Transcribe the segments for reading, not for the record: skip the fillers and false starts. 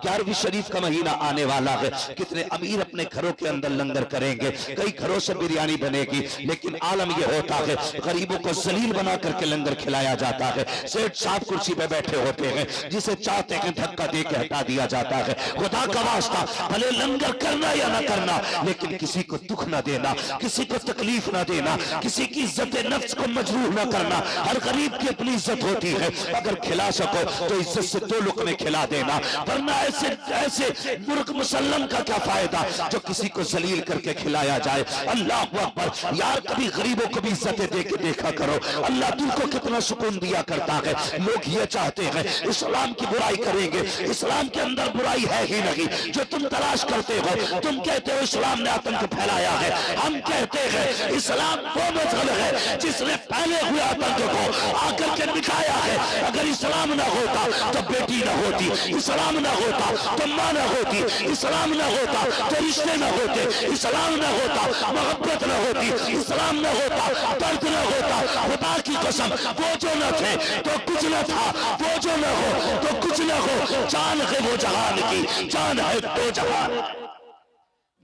11वीं शरीफ का महीना आने वाला है, कितने अमीर अपने घरों के अंदर लंगर करेंगे, कई घरों से बिरयानी बनेगी, लेकिन आलम यह होता है गरीबों को जलील बना करके लंगर खिलाया जाता है। सेठ साहब कुर्सी पे बैठे होते हैं, जिसे चाहते हैं धक्का दे के हटा दिया जाता है। खुदा का वास्ता भले लंगर करना या ना करना, लेकिन किसी को दुख ना देना, किसी को तकलीफ ना देना, किसी की इज्जत नफ्स को मजरूह ना करना। हर गरीब की अपनी इज्जत होती है, अगर खिला सको तो इज्जत से 2 लुक़मे खिला देना, वरना ऐसे ऐसे मुर्ग मुसल्लम का क्या फायदा जो किसी को जलील करके खिलाया जाए। अल्लाह अकबर। यार कभी गरीबों को भी इज्जत दे के देखा करो, अल्लाह दिल को कितना सुकून दिया करता है। लोग ये चाहते हैं इस्लाम की बुराई करेंगे, इस्लाम के अंदर बुराई है ही नहीं, जो तुम तलाश करते हो। तुम कहते हो इस्लाम ने आतंक फैलाया है, हम कहते हैं इस्लाम वो मजहब है जिसने फैले हुए आतंक को आकर के दिखाया है। अगर इस्लाम ना होता तो बेटी ना होती, इस्लाम ना होता तो माँ ना होती, इस्लाम ना होता तो रिश्ते ना होते, इस्लाम ना होता मोहब्बत ना होती, इस्लाम ना होता दर्द ना होता। खुदा की कसम, वो जो न थे तो कुछ न था, वो जो न हो तो कुछ न हो। जान है वो जहान की, जान है तो जहान।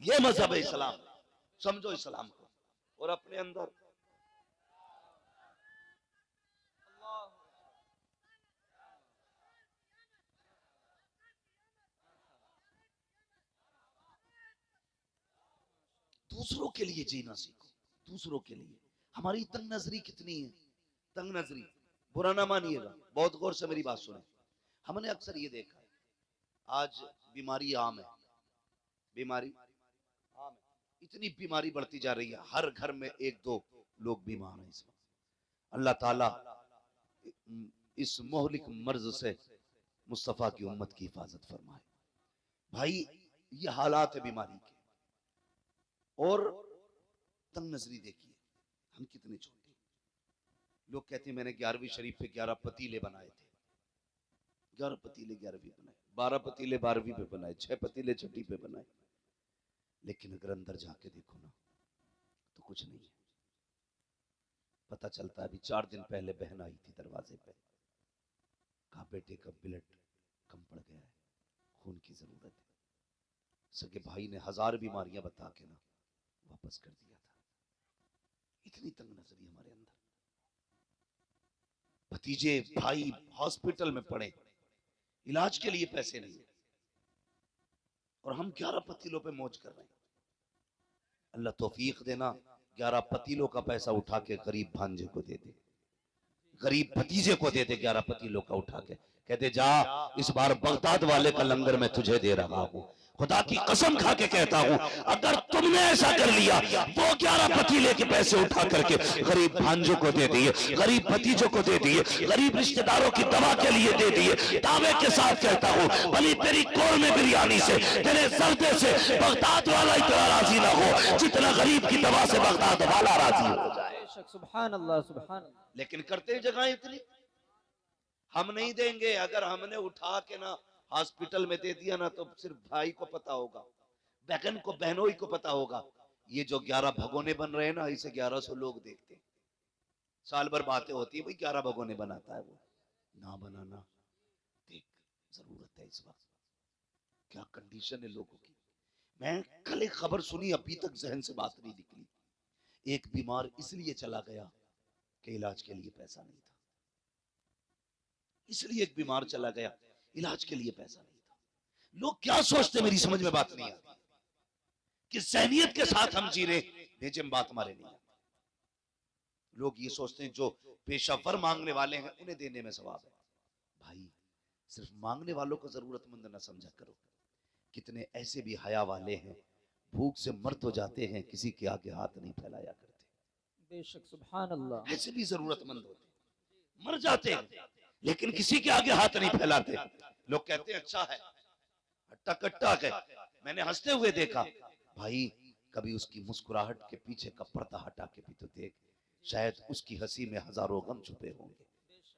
ये मजहब है इस्लाम। समझो इस्लाम को और अपने अंदर दूसरों के लिए जीना सीखो, दूसरों के लिए। हमारी तंग नजरी कितनी है, तंग नजरी। बुरा ना मानिएगा, बहुत गौर से मेरी बात सुने। हमने अक्सर ये देखा है, आज बीमारी आम है, बीमारी आम है, इतनी बीमारी बढ़ती जा रही है, हर घर में 1-2 लोग बीमार हैं इस वक्त। अल्लाह ताला इस मोहलिक मर्ज से मुस्तफा की उम्मत की हिफाजत फरमाए। भाई ये हालात है बीमारी के। और तंग नजरी देखिए, हम कितने छोटे। लोग कहते हैं मैंने 11वीं शरीफ पे 11 पतीले बनाए थे, 11 पतीले 11वीं बनाए, 12 पतीले 12वीं पे बनाए, 6 पतीले 6ठी पे बनाए। लेकिन अगर अंदर जाके देखो ना तो कुछ नहीं है। पता चलता है, अभी 4 दिन पहले बहन आई थी दरवाजे पे, कहा बेटे का ब्लड कम पड़ गया है, खून की जरूरत है। सगे भाई ने 1000 बीमारियां बता के ना वापस कर दिया था। इतनी तंग नजरी हमारे अंदर। भतीजे भाई हॉस्पिटल में पड़े, इलाज के लिए पैसे नहीं, और हम 11 पतीलों पे मौज कर रहे हैं। अल्लाह तौफीक देना, 11 पतीलों का पैसा उठा के गरीब भांजे को दे दे, गरीब भतीजे को दे दे। 11 पतीलों का उठा के कहते जा, इस बार बगदाद वाले का लंगर मैं तुझे दे रहा हूं। खुदा की कसम खा के कहता हूं, अगर तुमने ऐसा कर लिया, वो 11 पतीले के पैसे उठा करके गरीब भांजों को दे दिए, गरीब भतीजों को दे दिए, गरीब रिश्तेदारों की दवा के लिए दे दिए। दावे के साथ कहता हूं, भली तेरी कोर में बिरयानी से, तेरे सर्दे से बगदाद वाला इतना राजी ना हो जितना गरीब की दवा से बगदाद वाला राजी हो जाए। सुभान अल्लाह, सुभान अल्लाह। लेकिन करते जगह इतनी, हम नहीं देंगे। अगर हमने उठा के ना हॉस्पिटल में दे दिया ना, तो सिर्फ भाई को पता होगा, बहन को, बहनों ही को पता होगा। ये जो 11 भगोने बन रहे हैं ना, इसे 1100 लोग देखते हैं। साल भर बातें होती है, भाई 11 भगोने बनाता है वो, ना बनाना। देख, जरूरत है इस वक्त, क्या कंडीशन है लोगों की। मैं कल एक खबर सुनी, अभी तक जहन से बात नहीं निकली। एक बीमार इसलिए चला गया कि इलाज के लिए पैसा नहीं था, इसलिए एक बीमार चला गया, इलाज के लिए पैसा नहीं था। लोग क्या सोचते, मेरी समझ में बात नहीं आती कि ज़हनियत के साथ हम जी रहे, भेजे में बात हमारे नहीं आती। लोग ये सोचते हैं जो पेशावर मांगने वाले हैं उन्हें देने में सवाब है। भाई सिर्फ मांगने वालों को जरूरतमंद ना समझा करो। कितने ऐसे भी हया वाले हैं, भूख से मर तो जाते हैं, किसी के आगे हाथ नहीं फैलाया करते। बेशक, सुभान अल्लाह। ऐसे भी जरूरतमंद होते, मर जाते हैं लेकिन किसी के आगे हाथ नहीं फैलाते। लोग कहते हैं अच्छा है, हट्टा कट्टा है, मैंने हंसते हुए देखा। भाई कभी उसकी मुस्कुराहट के पीछे का पर्दा हटा के भी तो देख, शायद उसकी हंसी में हजारों गम छुपे होंगे।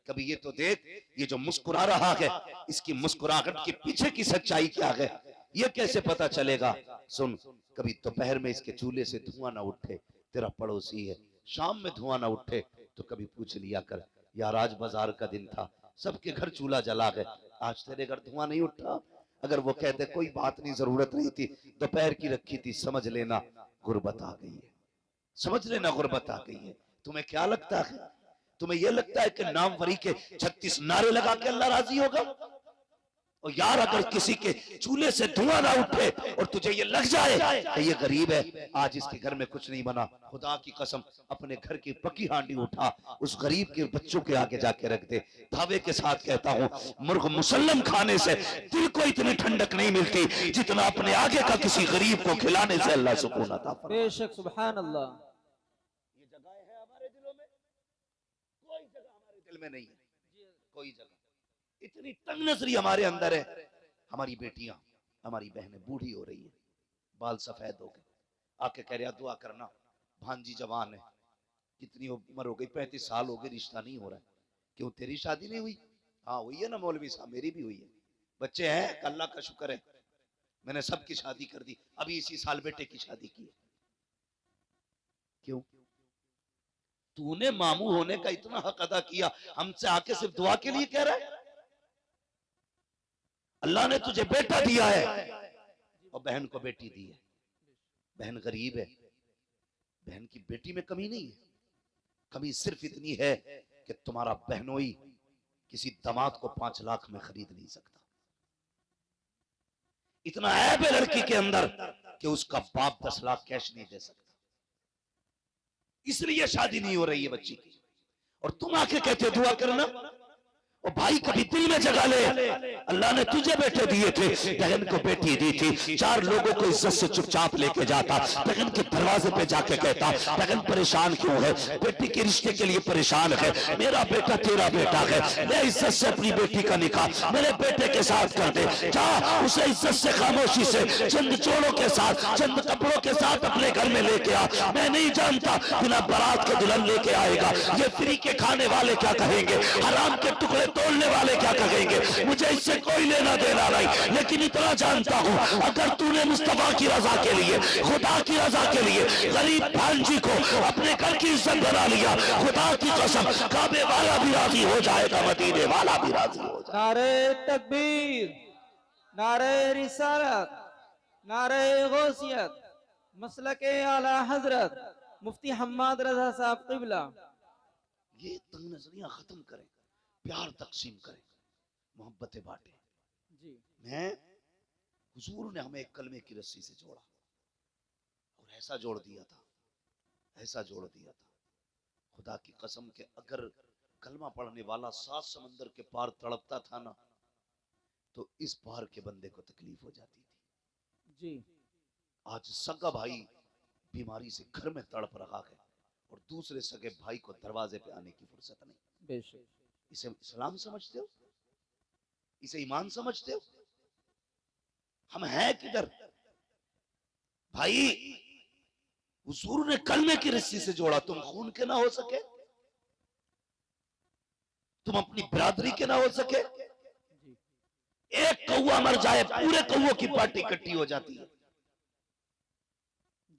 कभी ये तो देख, ये जो मुस्कुरा रहा है, इसकी मुस्कुराहट के पीछे की सच्चाई क्या है, ये कैसे पता चलेगा। सुन, कभी दोपहर में इसके चूल्हे से धुआं ना उठे, तेरा पड़ोसी है, शाम में धुआं ना उठे तो कभी पूछ लिया कर, यार आज बाजार का दिन था, सबके घर चूल्हा जला गए, आज तेरे घर धुआं नहीं उठा। अगर वो कहते कोई बात नहीं, जरूरत नहीं थी, दोपहर की रखी थी, समझ लेना गुर्बत आ गई है, समझ लेना गुर्बत आ गई है। तुम्हें क्या लगता है, तुम्हें यह लगता है कि नामवरी के 36 नारे लगा के अल्लाह राजी होगा? और यार अगर किसी के चूल्हे से धुआं ना उठे और तुझे ये लग जाए कि ये गरीब है, आज इसके घर में कुछ नहीं बना, खुदा की कसम अपने घर की पकी हांडी उठा उस गरीब के बच्चों के आगे जाके रख दे। दावे के साथ कहता हूं, मुर्ग मुसल्लम खाने से दिल को इतनी ठंडक नहीं मिलती जितना अपने आगे का किसी गरीब को खिलाने से अल्लाह सुकून अता फरमाता। बेशक सुभान अल्लाह। ये जगह है हमारे दिलों में, कोई जगह हमारे दिल में नहीं है, कोई जगह। इतनी तंग नजरी हमारे अंदर है। हमारी बेटियां, हमारी बहनें बूढ़ी हो रही है, बाल सफेद हो गए, आके कह रहा दुआ करना, भांजी जवान है, कितनी उम्र हो गई, 35 साल हो गए, रिश्ता नहीं हो रहा है। क्यों तेरी शादी नहीं हुई? हाँ हुई है ना मौलवी साहब, मेरी भी हुई है, बच्चे हैं, अल्लाह का शुक्र है, मैंने सबकी शादी कर दी, अभी इसी साल बेटे की शादी की है। क्यों? तूने मामू होने का इतना हक अदा किया, हमसे आके सिर्फ दुआ के लिए कह रहा है? अल्लाह ने तुझे बेटा दिया है और बहन को बेटी दी है। बहन गरीब है, बहन की बेटी में कमी नहीं है, कमी सिर्फ इतनी है कि तुम्हारा बहनोई किसी दामाद को 5 लाख में खरीद नहीं सकता। इतना ऐब है लड़की के अंदर कि उसका बाप 10 लाख कैश नहीं दे सकता, इसलिए शादी नहीं हो रही है बच्ची की। और तुम आके कहते दुआ करना। और भाई कभी दिल में जगह ले, अल्लाह ने तुझे बेटे दिए थे, बहन को बेटी दी थी, 4 लोगों को इज्जत से चुपचाप लेके जाता, बहन के दरवाजे पे जाके कहता बहन परेशान क्यों है, बेटी के रिश्ते के लिए परेशान है, मेरा बेटा तेरा बेटा है, ले इज्जत से अपनी बेटी का निकाह मेरे बेटे के साथ कर दे, जा उसे इज्जत से खामोशी से चंद जोड़ों के साथ, चंद कपड़ों के साथ अपने घर में लेके आ। मैं नहीं जानता बिना बारात के दुल्हन लेके आएगा, ये फ्री के खाने वाले क्या कहेंगे, हराम के टुकड़े तोड़ने वाले क्या कहेंगे, मुझे इससे कोई लेना देना नहीं, लेकिन इतना जानता हूं अगर तूने मुस्तफा की रजा के लिए, खुदा की रजा के लिए गरीब भांजी को अपने घर की इज्जत बना लिया, खुदा की कसम काबे वाला भी राजी हो जाएगा, मदीने वाला भी राजी हो जाएगा। नारे तकबीर, नारे रिसालत, नारे गौसियत, मसलके आला हजरत मुफ्ती हम्माद रजा साहब क़िबला। ये तंग नजरियां खत्म करें, प्यार तकसीम करें, मोहब्बतें बांटें। जी मैं हुजूर ने हमें एक कलमे की रस्सी से जोड़ा और ऐसा जोड़ दिया था, ऐसा जोड़ दिया था, खुदा की कसम के अगर कलमा पढ़ने वाला 7 समंदर के पार तड़पता था ना, तो इस पार के बंदे को तकलीफ हो जाती थी। जी आज सगा भाई बीमारी से घर में तड़प रहा है और दूसरे सगे भाई को दरवाजे पे आने की फुर्सत नहीं। बेशक। इसे इस्लाम समझते हो? इसे ईमान समझते हो? हम हैं किधर भाई? हुजूर ने कलमे की रस्सी से जोड़ा, तुम खून के ना हो सके, तुम अपनी बिरादरी के ना हो सके, एक कौवा मर जाए पूरे कौवों की पार्टी इकट्ठी हो जाती है।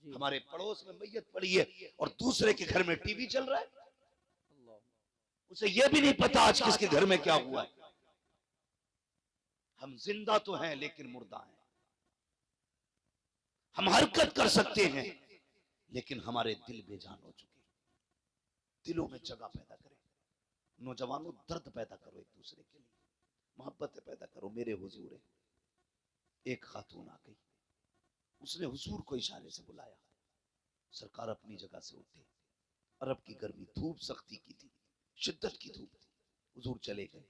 हमारे पड़ोस में मैयत पड़ी है और दूसरे के घर में टीवी चल रहा है, उसे यह भी नहीं पता आज किसके घर में क्या हुआ है। हम जिंदा तो हैं लेकिन मुर्दा हैं, हम हरकत कर सकते हैं लेकिन हमारे दिल बेजान हो चुके। दिलों में जगह पैदा करें, नौजवानों दर्द पैदा करो, एक दूसरे के लिए मोहब्बत पैदा करो। मेरे हुजूर है, एक खातून आ गई, उसने हुजूर को इशारे से बुलाया, सरकार अपनी जगह से उठे, अरब की गर्मी, धूप सख्ती की थी, शिद्दत की धूप थी, हुजूर चले गए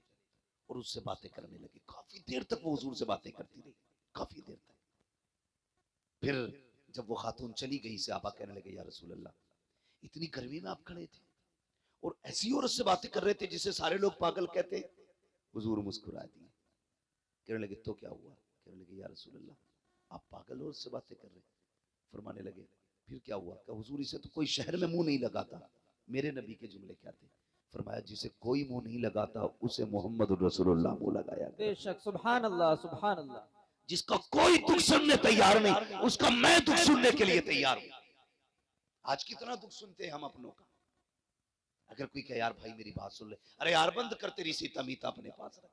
और उससे बातें करने लगे। काफी देर तक वो हुजूर से बातें करती रही, काफी देर तक। फिर जब वो खातून चली गई, सहाबा कहने लगे या रसूल अल्लाह, इतनी गर्मी में आप खड़े थे और ऐसी औरत से बातें कर रहे थे जिसे सारे लोग पागल कहते हैं। हुजूर मुस्कुरा दिए, कहने लगे तो क्या हुआ? कहने लगे या रसूल अल्लाह, आप पागल औरत से बातें कर रहे? फरमाने लगे फिर क्या हुआ? क्या हुजूर, इसे तो कोई शहर में मुंह नहीं लगाता। मेरे नबी के जुमले क्या थे? फरमाया जिसे कोई मुंह नहीं लगाता उसे मोहम्मद रसूलुल्लाह मुंह लगाया। बेशक, सुभान अल्लाह, सुभान अल्लाह। जिसका कोई दुख सुनने तैयार नहीं, उसका मैं दुख सुनने के लिए तैयार हूं। आज कितना दुख सुनते हैं हम अपनों का। अगर कोई कहे यार भाई मेरी बात सुन ले, अरे यार बंद कर, तेरी सीता मीता अपने पास रख,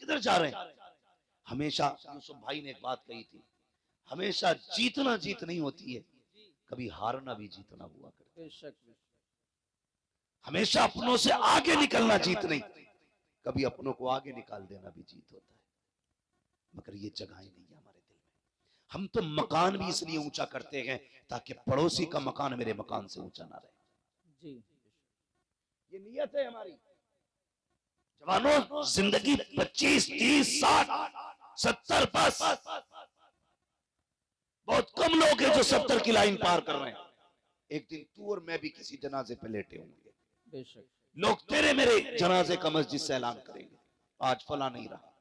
किधर जा रहे हैं? हमेशा यूसुफ भाई ने एक बात कही थी, हमेशा जीतना जीत नहीं होती है, कभी हारना भी जीतना हुआ करता है। बेशक हमेशा अपनों से आगे निकलना जीत नहीं, कभी अपनों को आगे निकाल देना भी जीत होता है। मगर ये जगह ही नहीं है हमारे दिल में। हम तो मकान भी इसलिए ऊंचा करते हैं ताकि पड़ोसी का मकान मेरे मकान से ऊंचा ना रहे। जी। ये नियत है हमारी। जवानों, जिंदगी 25, 30, 60, 70 बस। बहुत कम लोग हैं जो 70 की लाइन पार कर रहे हैं। एक दिन तू और मैं भी किसी जनाजे पे लेटे होंगे। बेशक लोग तेरे मेरे जनाजे का मस्जिद से ऐलान करेंगे, आज फला नहीं रहा,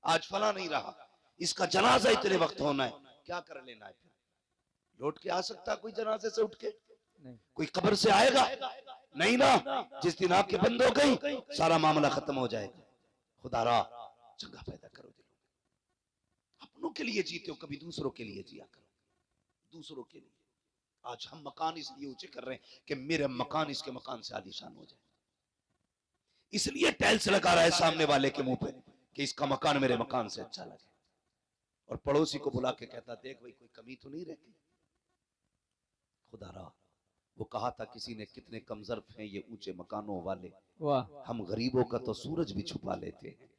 आज फला नहीं रहा, इसका जनाजा इतने वक्त होना है। क्या कर लेना है फिर? लौट के आ सकता कोई जनाजे से उठ के? नहीं। कोई कब्र से आएगा? नहीं ना। जिस दिन आंखें बंद हो गई सारा मामला खत्म हो जाएगा। खुदारा जगह पैदा करो दिलों में। अपनों के लिए जीते हो, कभी दूसरों के लिए जिया करो, दूसरों के लिए। आज हम मकान इसलिए ऊंचे कर रहे हैं कि मेरे मकान इसके मकान से आलीशान हो जाए, इसलिए टाइल्स लगा रहा है सामने वाले के मुंह पे कि इसका मकान मेरे मकान से अच्छा लगे, और पड़ोसी को बुला के कहता देख भाई कोई कमी तो नहीं रहती। खुदारा वो कहा था किसी ने, कितने कमजर्फ हैं ये ऊंचे मकानों वाले, वाह। हम गरीबों का तो सूरज भी छुपा लेते हैं।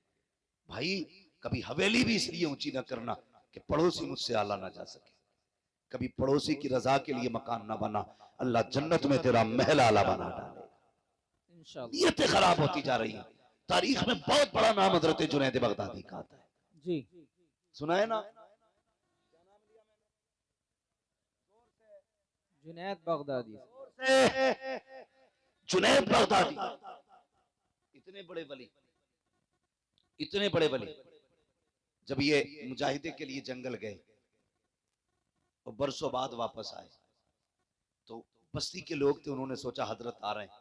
भाई कभी हवेली भी इसलिए ऊंची ना करना कि पड़ोसी मुझसे आला ना जा सके, कभी पड़ोसी की रजा के लिए मकान ना बना, अल्लाह जन्नत में तेरा महल आला बना डाले। इंशाअल्लाह। नीयतें खराब होती जा रही हैं। तारीख में बहुत बड़ा नाम हजरत जुनैद बगदादी का आता है, जी। सुना है ना? जुनैद बगदादी। जुनैद बगदादी इतने बड़े वली, इतने बड़े वली, जब ये मुजाहिदे के लिए जंगल गए और बरसों बाद वापस आए तो बस्ती के लोग थे, उन्होंने सोचा हजरत आ रहे हैं,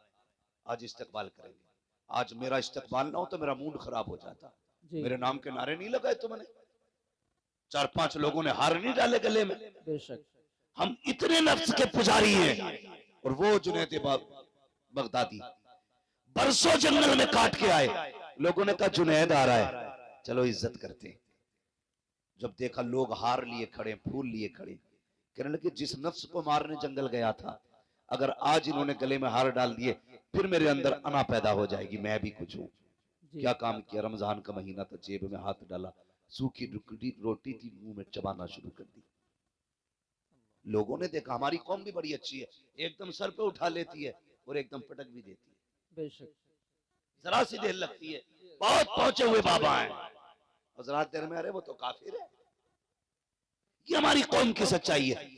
आज इस्तकबाल करेंगे। आज मेरा इस्तकबाल ना हो तो मेरा मूड खराब हो जाता। जी। मेरे नाम के नारे नहीं लगाए तुमने, 4-5 लोगों ने हार नहीं डाले गले में। बेशक। हम इतने नफ्स के पुजारी हैं। और वो जुनैद बगदादी बरसों जंगल में काट के आए, लोगों ने कहा जुनैद आ रहा है, चलो इज्जत करते। जब देखा लोग हार लिए खड़े, फूल लिए खड़े, कहने लगे जिस नफ्स को मारने जंगल गया था, अगर आज इन्होंने गले में हार डाल दिए फिर मेरे अंदर अना पैदा हो जाएगी, मैं भी कुछ हूं। क्या काम किया? रमजान का महीना था, जेब में हाथ डाला, सूखी रोटी थी, मुंह में चबाना शुरू कर दी। लोगों ने देखा हमारी कौम भी बड़ी अच्छी है, एकदम सर पे उठा लेती है और एकदम पटक भी देती है, बेशक। जरा सी देर लगती है। बहुत पहुंचे हुए बाबा हैं और जरा देर में अरे वो तो काफिर है। ये हमारी कौम की सच्चाई है।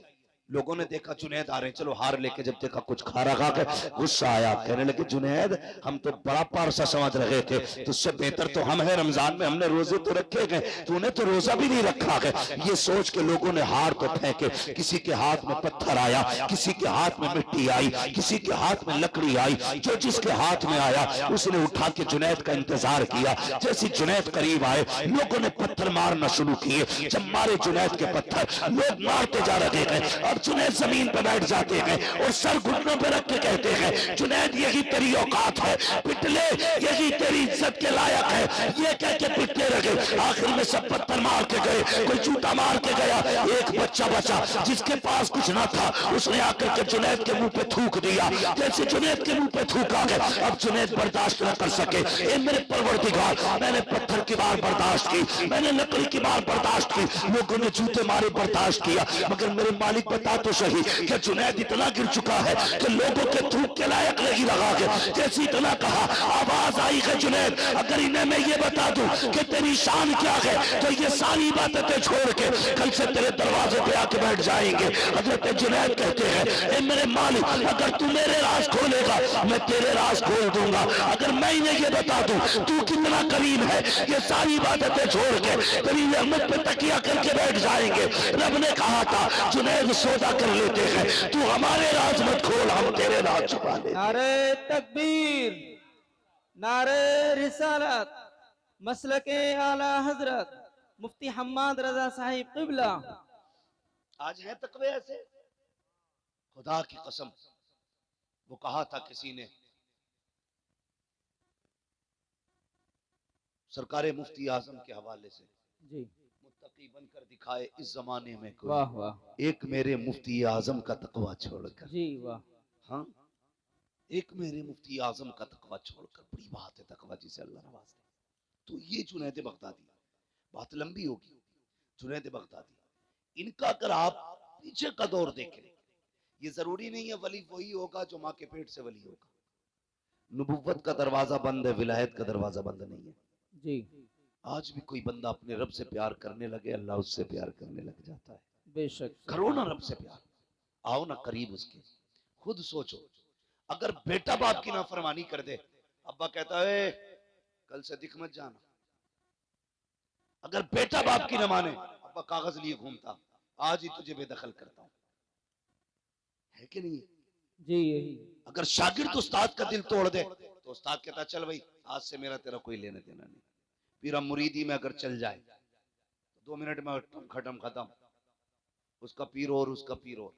लोगों ने देखा जुनैद आ रहे हैं, चलो हार लेके, जब देखा कुछ खारा खा के गुस्सा आया, कहने लगे जुनैद हम तो बड़ा पारसा समझ रहे थे, तुझसे बेहतर तो हम हैं, रमजान में हमने रोजे तो रखे गए, तूने तो रोजा भी नहीं रखा है। ये सोच के लोगों ने हार तो फेंके, किसी के हाथ में पत्थर आया, किसी के हाथ में मिट्टी आई, किसी के हाथ में लकड़ी आई, जो जिसके हाथ में आया उसने उठा के जुनैद का इंतजार किया। जैसे जुनैद करीब आए लोगों ने पत्थर मारना शुरू किए, जब मारे जुनैद के पत्थर लोग मारते जा रहे हैं। अब जुनैद जमीन पर बैठ जाते हैं और सर घुटनों पर रख के कहते हैं जुनैद यही तेरी औकात है, पिटले, यही तेरी इज्जत के लायक है। ये कह के पिटने लगे। आखिर में सब पत्थर मार के गए, कोई जूता मार के गया, एक बच्चा बचा जिसके पास कुछ ना था, उसने आकर के जुनैद के मुंह पे थूक दिया। जैसे जुनैद के मुंह पे थूका गया, अब जुनैद बर्दाश्त न कर सके, ए मेरे परवरदिगार, मैंने पत्थर की बार बर्दाश्त की, मैंने लकड़ी की बार बर्दाश्त की, लोगों ने जूते मारे बर्दाश्त किया, मगर मेरे मालिक बता तो सही कि जुनैद इतना गिर चुका है कि लोगों के थूक के लायक नहीं लगा के। जैसे इतना कहा, आवाज आई कि जुनैद अगर इन्हें मैं ये बता दूं कि तेरी शान क्या है तो ये सारी बातें छोड़ के कल से तेरे दरवाजे पे आके बैठ जाएंगे। हजरत जुनैद कहते हैं ए मेरे मालिक, अगर तू मेरे राज खोलेगा मैं तेरे राज खोल दूंगा, अगर मैं इन्हें ये बता दूं तू कितना करीम है, ये सारी बातें छोड़ के तेरी रहमत पे तकिया करके बैठ जाएंगे। रब ने कहा था जुनैद सौदा कर लेते हैं, तू हमारे राज मत खोल, हम तेरे राज छुपा ले। नारे तकबीर, नारे रिसालत, मसलके आला हजरत मुफ्ती हम्माद रजा साहिब क़िबला। आज है तकवे ऐसे, खुदा की कसम। वो कहा था किसी ने, सरकारे मुफ्ती आजम के हवाले से, जी। मुत्तकी बनकर दिखाए इस जमाने में कोई, वाह वाह एक मेरे मुफ्ती आजम का तकवा छोड़कर। जी वाह हाँ, एक मेरे मुफ्ती आजम का तकवा छोड़कर। बड़ी बात है तकवा जिसे अल्लाह नवाज दे। तो ये जुनैद बगदादी, बात लंबी होगी। जुनैद बगदादी, इनका अगर आप पीछे का दौर देखें, ये जरूरी नहीं है वली वही होगा जो माँ के पेट से वली होगा। नबुव्वत का दरवाजा बंद है, विलायत का दरवाजा बंद नहीं है। जी आज भी कोई बंदा अपने रब से प्यार करने लगे, अल्लाह उससे प्यार करने लग जाता है। बेशक करो ना रब से प्यार, आओ ना करीब उसके। खुद सोचो, अगर बेटा बाप की नाफरमानी कर दे, अब्बा कहता है कल से दिख मत जाना। अगर बेटा बाप की न माने, अब्बा कागज लिए घूमता, आज ही तुझे बेदखल करता हूं, है कि नहीं? जी यही अगर शागिर्द उस्ताद का दिल तोड़ दे तो उस्ताद कहता चल भाई आज से मेरा तेरा कोई लेने देना नहीं। पीरा मुरीदी में अगर चल जाए तो 2 मिनट में खत्म खत्म, उसका पीर और उसका पीर और।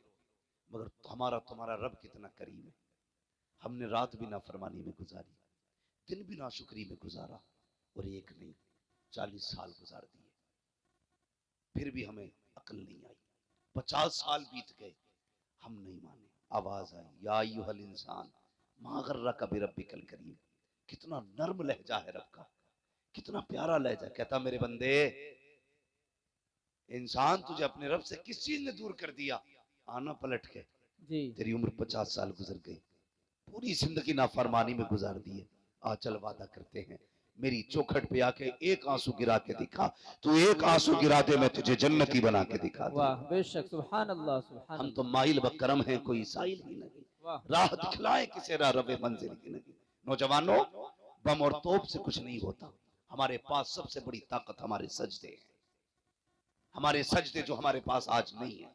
मगर हमारा तुम्हारा रब कितना करीम है। हमने रात भी नाफरमानी में गुजारी, दिन भी नाशुक्री में गुजारा, और एक नहीं 40 साल गुजार दिए, फिर भी हमें अकल नहीं आई। 50 साल बीत गए, हम नहीं माने। आवाज आई, या अय्युहल इंसान मा गर्रका बिरब्बिकल करीम। कितना नर्म लहजा है रब का, कितना प्यारा लहजा। कहता मेरे बंदे, इंसान तुझे अपने रब से किस चीज ने दूर कर दिया? आना पलट के, जी तेरी उम्र 50 साल गुजर गई, पूरी जिंदगी नाफरमानी में गुजार दी है। आ चल वादा करते हैं, मेरी चौखट पे आके एक आंसू गिरा के दिखा, तू एक आंसू गिरा दे मैं तुझे जन्नती बना के दिखा दूं। वाह बेशक सुभान अल्लाह सुभान हम तो माइल व करम है, कोई साइल ही नहीं। वाह राह दिखलाए किसे राह रवे मंजिल की नहीं। नौजवानों, बम और तोप से कुछ नहीं होता। हमारे पास सबसे बड़ी ताकत हमारे सजदे हैं, हमारे सजदे जो हमारे पास आज नहीं है।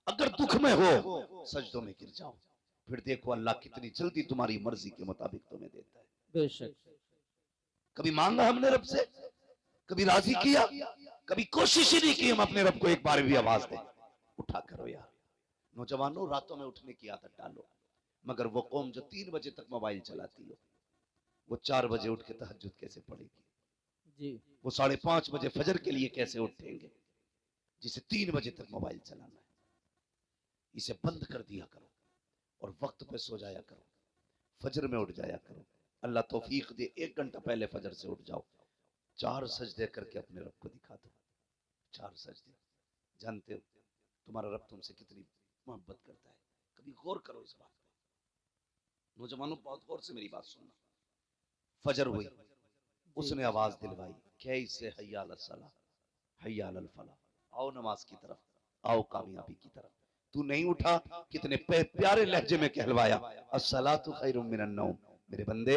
अगर दुख में हो सजदों में गिर जाओ, फिर देखो अल्लाह कितनी जल्दी तुम्हारी मर्जी के मुताबिक तुम्हें देता है। बेशक कभी मांगा हमने रब से, कभी राजी किया, कभी कोशिश ही नहीं की हम अपने रब को एक बार भी आवाज दें, उठा करो यार। नौजवानों, रातों में उठने की आदत डालो। मगर वो कौम जो 3 बजे तक मोबाइल चलाती हो, वो 4 बजे उठ के तहज्जुद कैसे पढ़ेगी? जी वो 5:30 बजे फजर के लिए कैसे उठेंगे, जिसे 3 बजे तक मोबाइल चलाना है? इसे बंद कर दिया करो और वक्त पे सो जाया करो, फजर में उठ जाया करो। अल्लाह तौफीक दे, 1 घंटा पहले फजर से उठ जाओ, 4 सजदे करके अपने रब को दिखा दो। 4 सजदे। जानते हो तुम्हारा रब तुमसे कितनी मोहब्बत करता है? कभी गौर करो इस बात पे। नौजवानों, बहुत गौर से मेरी बात सुनना। फजर हुई, उसने आवाज दिलवाई, क्या इससे हय्या अलस सलाह, हय्या अलल फलाह, आओ नमाज की तरफ, आओ कामयाबी की तरफ। तू नहीं उठा, कितने प्यारे लहजे में कहलवाया, अस्सलातु खैरुम मिनन नौम। मेरे बंदे,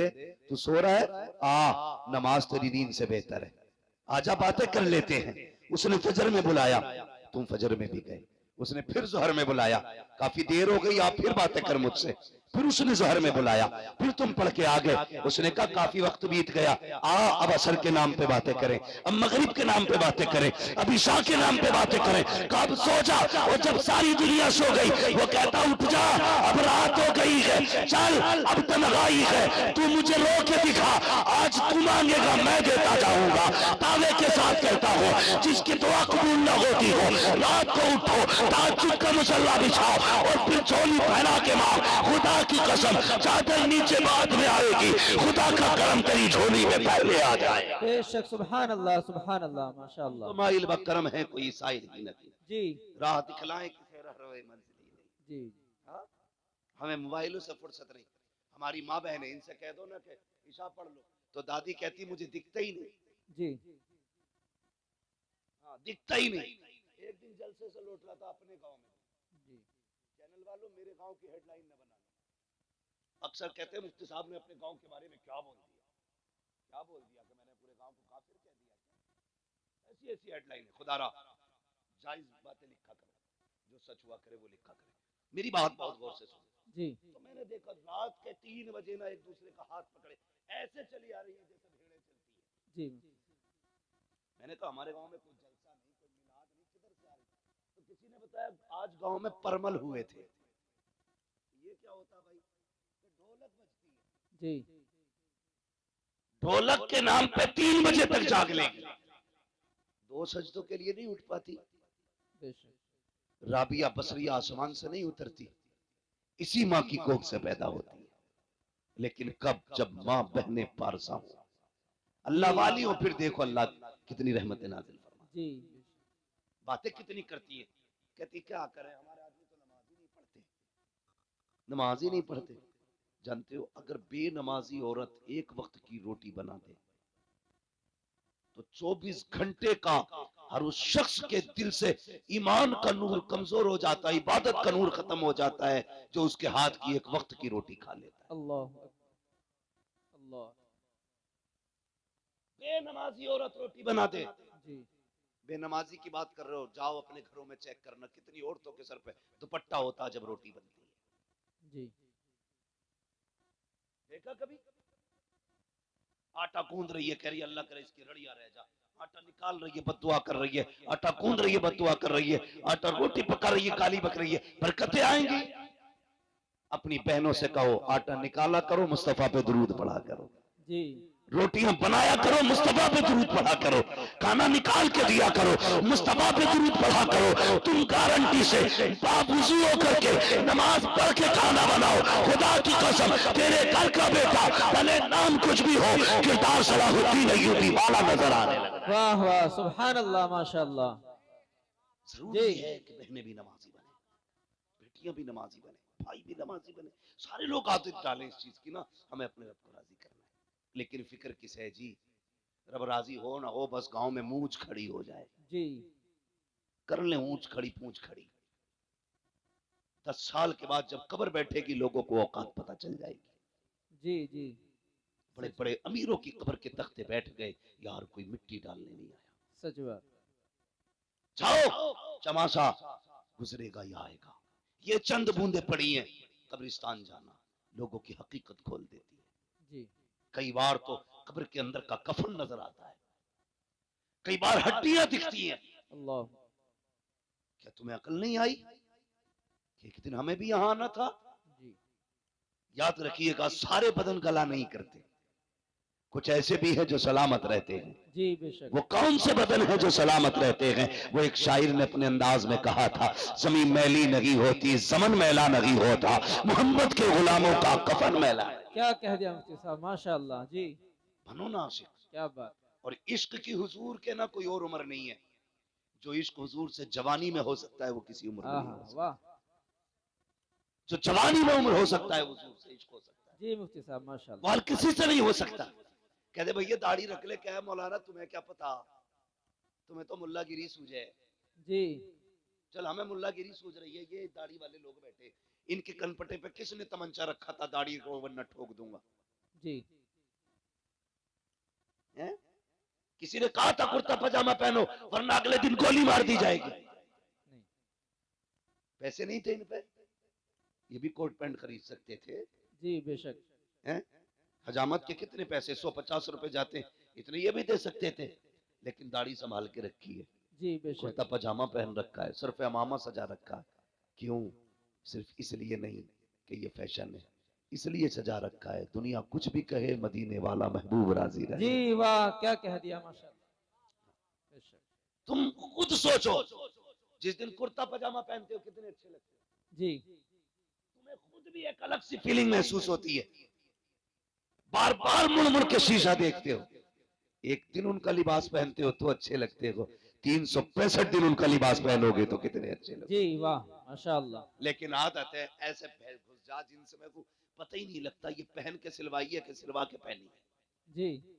तू सो रहा है, आ नमाज तेरी नींद से बेहतर है, आजा बातें कर लेते हैं। उसने फजर में बुलाया, तुम फजर में भी गए। उसने फिर जोहर में बुलाया, काफी देर हो गई, आप फिर बातें कर मुझसे। फिर उसने जोहर में बुलाया, फिर तुम पढ़ के आ गए। उसने कहा काफी वक्त बीत गया, अब असर के नाम पे बातें करें, अब मगरिब के नाम पे बातें करें, अब ईशा के नाम पे बातें करें। कब सो जा, और जब सारी दुनिया सो गई वो कहता उठ जा, अब रात हो गई है, चल अब तन्हाई है, तू मुझे रो के दिखा, आज तू मांगेगा मैं देता जाऊंगा। दावे के साथ कहता हूँ, जिसकी दुआ कबूल न होती हो, रात को उठो, ताज्जुद का मुसल्ला बिछाओ और फिर चोली पहना के मांग। खुदा की कसम, चादर नीचे बाद में आएगी, खुदा का करम तेरी झोली में पहले आ जाए। बेशक सुभान अल्लाह माशाअल्लाह। तो माइल व करम है, कोई साइल ही नहीं। जी राह दिखलाए किसे राह रवे मंजिल ही नहीं। जी हाँ? हमें मोबाइलों से फुर्सत नहीं। हमारी माँ बहनें, इनसे कह दो ना कि ईशा पढ़ लो, तो दादी कहती मुझे दिखता ही नहीं। जी हाँ, दिखता ही नहीं। एक दिन जलसे से लौट रहा था अपने गांव में, जी चैनल वालों मेरे गांव की हेडलाइन न बनाना। अक्सर कहते हैं मुफ्ती साहब ने अपने गांव के बारे में क्या बोल दिया, क्या बोल दिया कि मैंने पूरे गांव को काफिर कह दिया। ऐसी ऐसी हेडलाइन है। खुदारा जायज बातें लिखा करो, जो सच हुआ करे वो लिखा करे। मेरी बात बहुत गौर से सुनो। जी तो मैंने देखा रात के 3 बजे ना एक दूसरे का हाथ पकड़े ऐसे चली आ रही है जैसे भेड़ें चलती है। जी मैंने कहा हमारे गांव में कोई जलसा नहीं, कोई मिलाद नहीं, किधर से आ रही? तो किसी ने बताया आज गांव में परमल हुए थे। ये क्या होता भाई? तो ढोलक बजती है। जी ढोलक के नाम पे 3 बजे तक जाग लेगी। 2 सजदों के लिए नहीं उठ पाती। बेशक। राबिया बसरिया आसमान से नहीं उतरती, इसी माँ की कोख से पैदा होती है। लेकिन कब, जब माँ बहने पारसा हो, अल्लाह वाली हो, फिर देखो अल्लाह कितनी रहमतें नाज़िल फरमा। जी बातें कितनी करती है, कहती क्या करें, हमारे आदमी तो नमाज ही नहीं पढ़ते, नमाज ही नहीं पढ़ते। जानते हो, अगर बेनमाजी औरत एक वक्त की रोटी बना दे तो 24 घंटे का हर उस शख्स के दिल से ईमान का नूर कमजोर हो जाता है, इबादत का नूर खत्म हो जाता है, जो उसके हाथ की एक वक्त की रोटी खा लेता है। अल्लाह अल्लाह। बेनमाजी औरत रोटी बना दे। जी बेनमाजी की बात कर रहे हो, जाओ अपने घरों में चेक करना कितनी औरतों के सर पे दुपट्टा होता है जब रोटी बनती है। जी। देखा कभी? आटा गूंद रही है, कह रही है अल्लाह करे इसकी रड़िया रह जा। आटा निकाल रही है, बद्दुआ कर रही है। आटा गूंद रही है, बद्दुआ कर रही है। आटा रोटी पका रही है, गाली बक रही है। बरकतें आएंगी। अपनी बहनों से कहो आटा निकाला करो, मुस्तफा पे दुरूद पढ़ा करो। जी। रोटियां बनाया करो, मुस्तफा पे दुरूद पढ़ा करो। खाना निकाल के दिया करो, मुस्तफा पे दुरूद पढ़ा करो। तुम गारंटी से बावुज़ू होकर के नमाज पढ़ के खाना बनाओ, खुदा की कसम तेरे घर का बेटा भले नाम कुछ भी हो, किरदार सलाहुद्दीन अय्यूबी वाला नजर आने लगा। वाह वाह, सुभान अल्लाह, माशाअल्लाह। जरूरी है कि बहनें भी नमाजी बने, बेटियां भी नमाजी बने, भाई भी नमाजी बने। सारे लोग आदत डालें इस चीज की ना, हमें अपने रब को राजी करना है। लेकिन फिक्र किस है जी, रब राजी हो ना हो, बस गांव में मूंछ खड़ी हो जाए। जी। कर ले ऊंच खड़ी पूंछ खड़ी। 10 साल के बाद जब कब्र बैठेगी, लोगों को औकात पता चल जाएगी। जी जी। बड़े बड़े अमीरों की कब्र के तख्ते बैठ गए, यार कोई मिट्टी डालने नहीं आया। सच बात। जाओ चमासा गुजरेगा या आएगा। ये चंद बूंदे पड़ी हैं, कब्रिस्तान जाना लोगों की हकीकत खोल देती है। जी। कई बार तो कब्र के अंदर का कफन नजर आता है, कई बार हड्डियां दिखती हैं। अल्लाह। क्या तुम्हें अकल नहीं आई कि एक दिन हमें भी यहां आना था? जी। याद रखिएगा, सारे बदन गला नहीं करते, कुछ ऐसे भी है जो सलामत रहते हैं। जी बेशक। वो कौन से बदन है जो सलामत रहते हैं? वो एक शायर ने अपने अंदाज में कहा था, ज़मीन मैली नहीं होती, ज़मन मैला नहीं होता, मोहम्मद के गुलामों का कफन मैला है। क्या कह दिया मुफ्ती साहब, माशाअल्लाह। जी। बनो ना आशिक। क्या बात। और इश्क की हुजूर के ना कोई और उम्र नहीं है। जो इश्क हुजूर से जवानी में हो सकता है, वो किसी उम्र में नहीं हो सकता। वाह। जो जवानी में उम्र हो सकता है, हुजूर से इश्क हो सकता है। जी मुफ्ती साहब, माशाअल्लाह। और किसी से नहीं हो सकता। कहते भैया दाढ़ी रख ले, क्या है मौलाना, तुम्हें क्या पता, तुम्हें तो मुल्लागिरी सूझे। जी। चल हमें मुल्लागिरी सूझ रही है, ये दाढ़ी वाले लोग बैठे, इनके कनपटे पे किसने तमंचा रखा था, दाढ़ी को वरना ठोक दूंगा। जी। है? किसी ने कहा था कुर्ता पजामा पहनो वरना अगले दिन गोली मार दी जाएगी? नहीं। पैसे नहीं थे इन पे, ये भी कोट पैंट खरीद सकते थे। जी बेशक। हैं? हजामत के कितने पैसे, 150 रुपए जाते हैं, इतने ये भी दे सकते थे। लेकिन दाढ़ी संभाल के रखी है, जी बेशक। कुर्ता पजामा पहन रखा है, सिर्फ अमामा सजा रखा है। क्यों? सिर्फ इसलिए नहीं कि ये फैशन है, इसलिए सजा रखा है, दुनिया कुछ भी कहे, मदीने वाला महबूब राजी रहे। जी वाह, क्या कह दिया, माशाअल्लाह। बेशक। तुम खुद सोचो, जिस दिन कुर्ता पजामा पहनते हो कितने अच्छे लगते हो। जी। तुम्हें खुद भी एक अलग सी फीलिंग महसूस होती है। बार बार मुड़ मुड़ के शीशा देखते हो। एक दिन उनका लिबास पहनते हो तो अच्छे लगते हो, 365 दिन उनका लिबास पहनोगे तो कितने अच्छे लगते। जी वाह, माशाअल्लाह। लेकिन आदत है ऐसे घुस जा जिनसे मेरे को पता ही नहीं लगता ये पहन के सिलवाई है कि सिलवा के पहनी है। जी जी।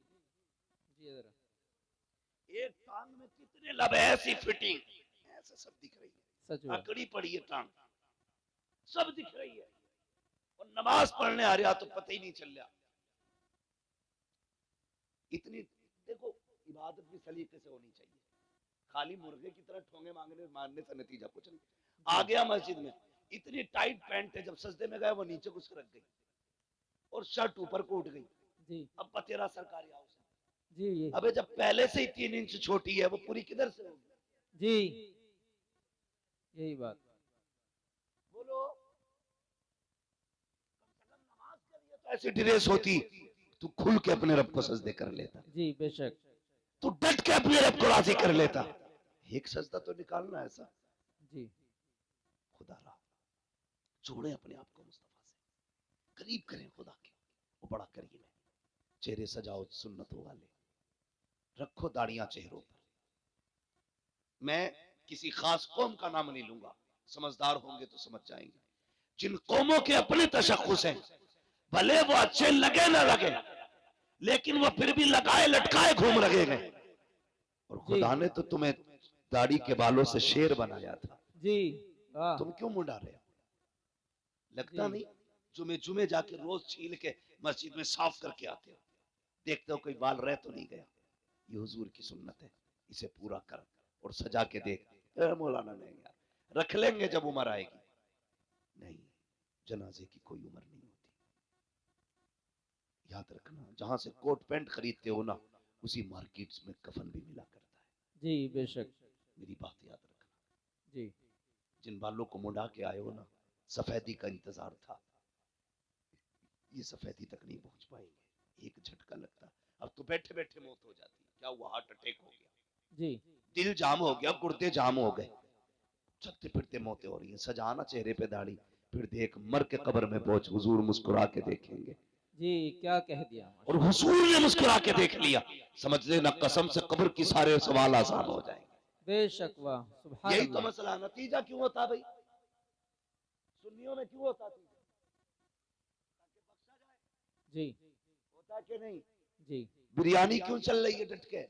जरा एक टांग में कितने लब है, ऐसी फिटिंग ऐसे सब दिख रही है, सच बात। अकड़ी पड़ी है टांग, सब दिख रही है, और नमाज पढ़ने आ रहा तो पता ही नहीं चल रहा। इतनी देखो, इबादत भी सलीके से होनी चाहिए। खाली मुर्गे की तरह ठोंगे मांगने मारने से नतीजा कुछ नहीं। आ गया मस्जिद में, इतनी टाइट पैंट है, जब सजदे में गए वो नीचे कुछ रख गई और शर्ट ऊपर को उठ गई। जी। अब तेरा सरकारी हाउस है। जी। ये अबे जब पहले से ही 3 इंच छोटी है, वो पूरी किधर से होगी? जी, यही बात। बोलो, कम से कम नमाज के लिए तो ऐसी ड्रेस होती, तू खुल के अपने रब को सजदे कर लेता। जी बेशक। तू डट के अपने रब को राजी कर लेता। एक सजदा तो निकालना ऐसा। जी खुदा रा जोड़े अपने आप को मुस्तफा से, करीब करें खुदा के। वो बड़ा करीब है। चेहरे सजाओ सुन्नतों वाले, रखो दाढ़ियां चेहरों पर। मैं किसी खास कौम का नाम नहीं लूंगा, समझदार होंगे तो समझ जाएंगे। जिन कौमों के अपने तशख्खुस हैं, भले वो अच्छे लगे ना लगे, लेकिन वो फिर भी लगाए लटकाए घूम रहे हैं। और खुदा ने तो तुम्हें दाढ़ी के बालों से शेर बनाया था। जी वाह तुम क्यों मुंडा रहे हो? लगता नहीं जुमे जुमे जाके रोज छील के मस्जिद में साफ करके आते हो, देखते हो कोई बाल रह तो नहीं गया। ये हुजूर की सुन्नत है, इसे पूरा कर और सजा के देख। मौलाना नहीं यार, रख लेंगे जब उम्र आएगी। नहीं, जनाजे की कोई उम्र नहीं होती। याद रखना, जहां से कोट पैंट खरीदते हो ना, उसी मार्केट में कफन भी मिला करता है। जी बेशक मेरी बात याद रखना। जी जिन बालों को मुंडा के आए हो ना, सफेदी का इंतजार था, ये सफेदी तक नहीं पहुंच पाएंगे। एक झटका लगता, अब तो बैठे बैठे मौत हो जाती। क्या हुआ? हार्ट अटैक हो गया, जी दिल जाम हो गया, गुर्दे जाम हो गए, चलते फिरते मौतें हो रही हैं। सजाना चेहरे पे दाढ़ी, फिर देख मर के कब्र में पहुंच, हुजूर मुस्कुरा के देखेंगे। जी क्या कह दिया और हुजूर ने मुस्कुरा के देख लिया, समझ लेना कसम से कब्र की सारे सवाल आसान हो जाएंगे। बेशक वाह सुभान यही तो अल्लाह। मसला। नतीजा क्यों होता भाई? सुन्नियों में क्यों होता? जी होता कि नहीं? जी बिरयानी क्यों चल रही है डट के?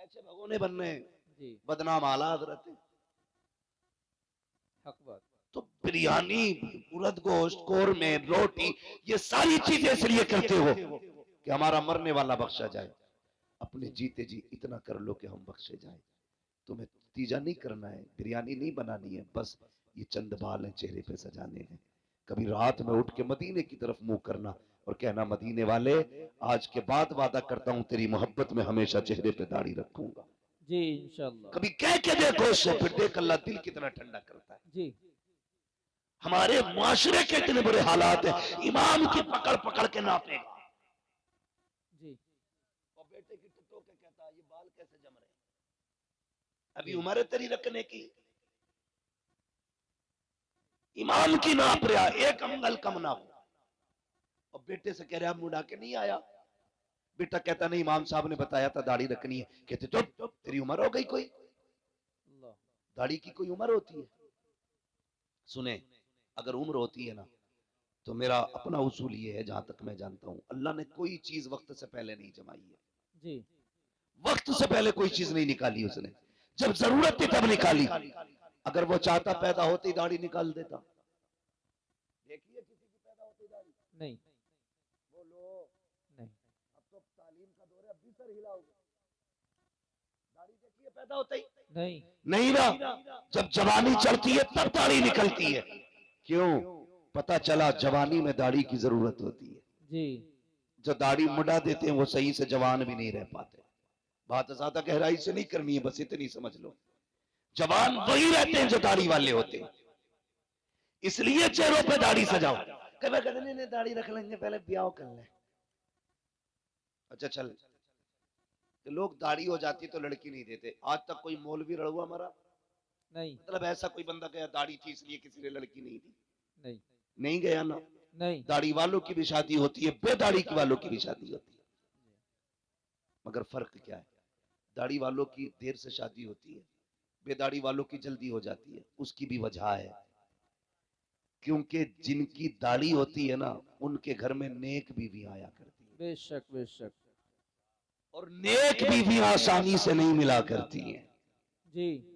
छह भगोने बन रहे हैं, जी बदनाम आला हजरत है। हक बात। तो बिरयानी, उड़द गोश्त, कोरमे, रोटी, ये सारी चीजें इसलिए करते हो कि हमारा मरने वाला बख्शा जाए। अपने जीते जी इतना कर लो कि हम बख्शे जाए। तुम्हें तीजा नहीं करना है, बिरयानी नहीं बनानी है, बस ये चंद बाल हैं चेहरे पे सजाने हैं। कभी रात में उठ के मदीने की तरफ मुंह करना और कहना, मदीने वाले आज के बाद वादा करता हूं तेरी मोहब्बत में हमेशा चेहरे पे दाढ़ी रखूंगा। जी इंशाल्लाह। कभी कह के देखो उससे, फिर देख अल्लाह दिल कितना ठंडा करता है। जी हमारे मुआशरे के इतने बुरे हालात हैं, इमाम की पकड़ पकड़ के नापेगा जी और बेटे की टुटो के कहता ये बाल कैसे जम रहे हैं, अभी उम्र है तेरी रखने की। इमाम की नाप रहा, एक अंगल कम ना हो। और बेटे से कह रहा मुड़ा के नहीं आया। बेटा कहता नहीं, इमाम साहब ने बताया था दाढ़ी रखनी है। कहते चुप, तेरी उम्र हो गई कोई? अल्लाह। दाढ़ी की कोई उम्र होती है? सुने, अगर उम्र होती है ना, तो मेरा अपना उसूल ये है, जहां तक मैं जानता हूं, अल्लाह ने कोई चीज वक्त से पहले नहीं जमाई है। जी वक्त से पहले कोई चीज नहीं निकाली उसने, जब जरूरत थी तब निकाली। अगर वो चाहता पैदा होते ही दाढ़ी निकाल देता। देखिए किसी की पैदा होती दाढ़ी? नहीं बोलो नहीं अब तो तालीम का दौर है, अब भी सर हिलाओगे। दाढ़ी देखिए पैदा होता ही नहीं नहीं ना, जब जवानी चढ़ती है तब दाढ़ी निकलती है। क्यों? पता चला जवानी में दाढ़ी की जरूरत होती है। जी जो दाढ़ी मुड़ा देते हैं वो सही से जवान भी नहीं रह पाते। बात ज्यादा गहराई से नहीं करनी है, बस इतनी समझ लो, जवान वही रहते हैं जो दाढ़ी वाले होते हैं। इसलिए चेहरों पे दाढ़ी सजाओ। कभी कहते नहीं दाढ़ी रख लेंगे, पहले ब्याह कर ले। अच्छा चल, तो लोग दाढ़ी हो जाती तो लड़की नहीं देते। आज तक कोई मौलवी रड़ुआ मरा? नहीं मतलब ऐसा कोई बंदा गया दाढ़ी थी इसलिए किसी ने लड़की नहीं दी? नहीं नहीं गया ना। नहीं दाढ़ी वालों की भी शादी होती है, बेदाढ़ी की वालों की भी शादी होती है। मगर फर्क क्या है? दाढ़ी वालों की देर से शादी होती है, बेदाढ़ी वालों की जल्दी हो जाती है। उसकी भी वजह है, क्योंकि जिनकी दाढ़ी होती है ना, उनके घर में नेक बीवियां आया करती है। बेशक बेशक। और नेक बीवियां आसानी से नहीं मिला करती हैं, जी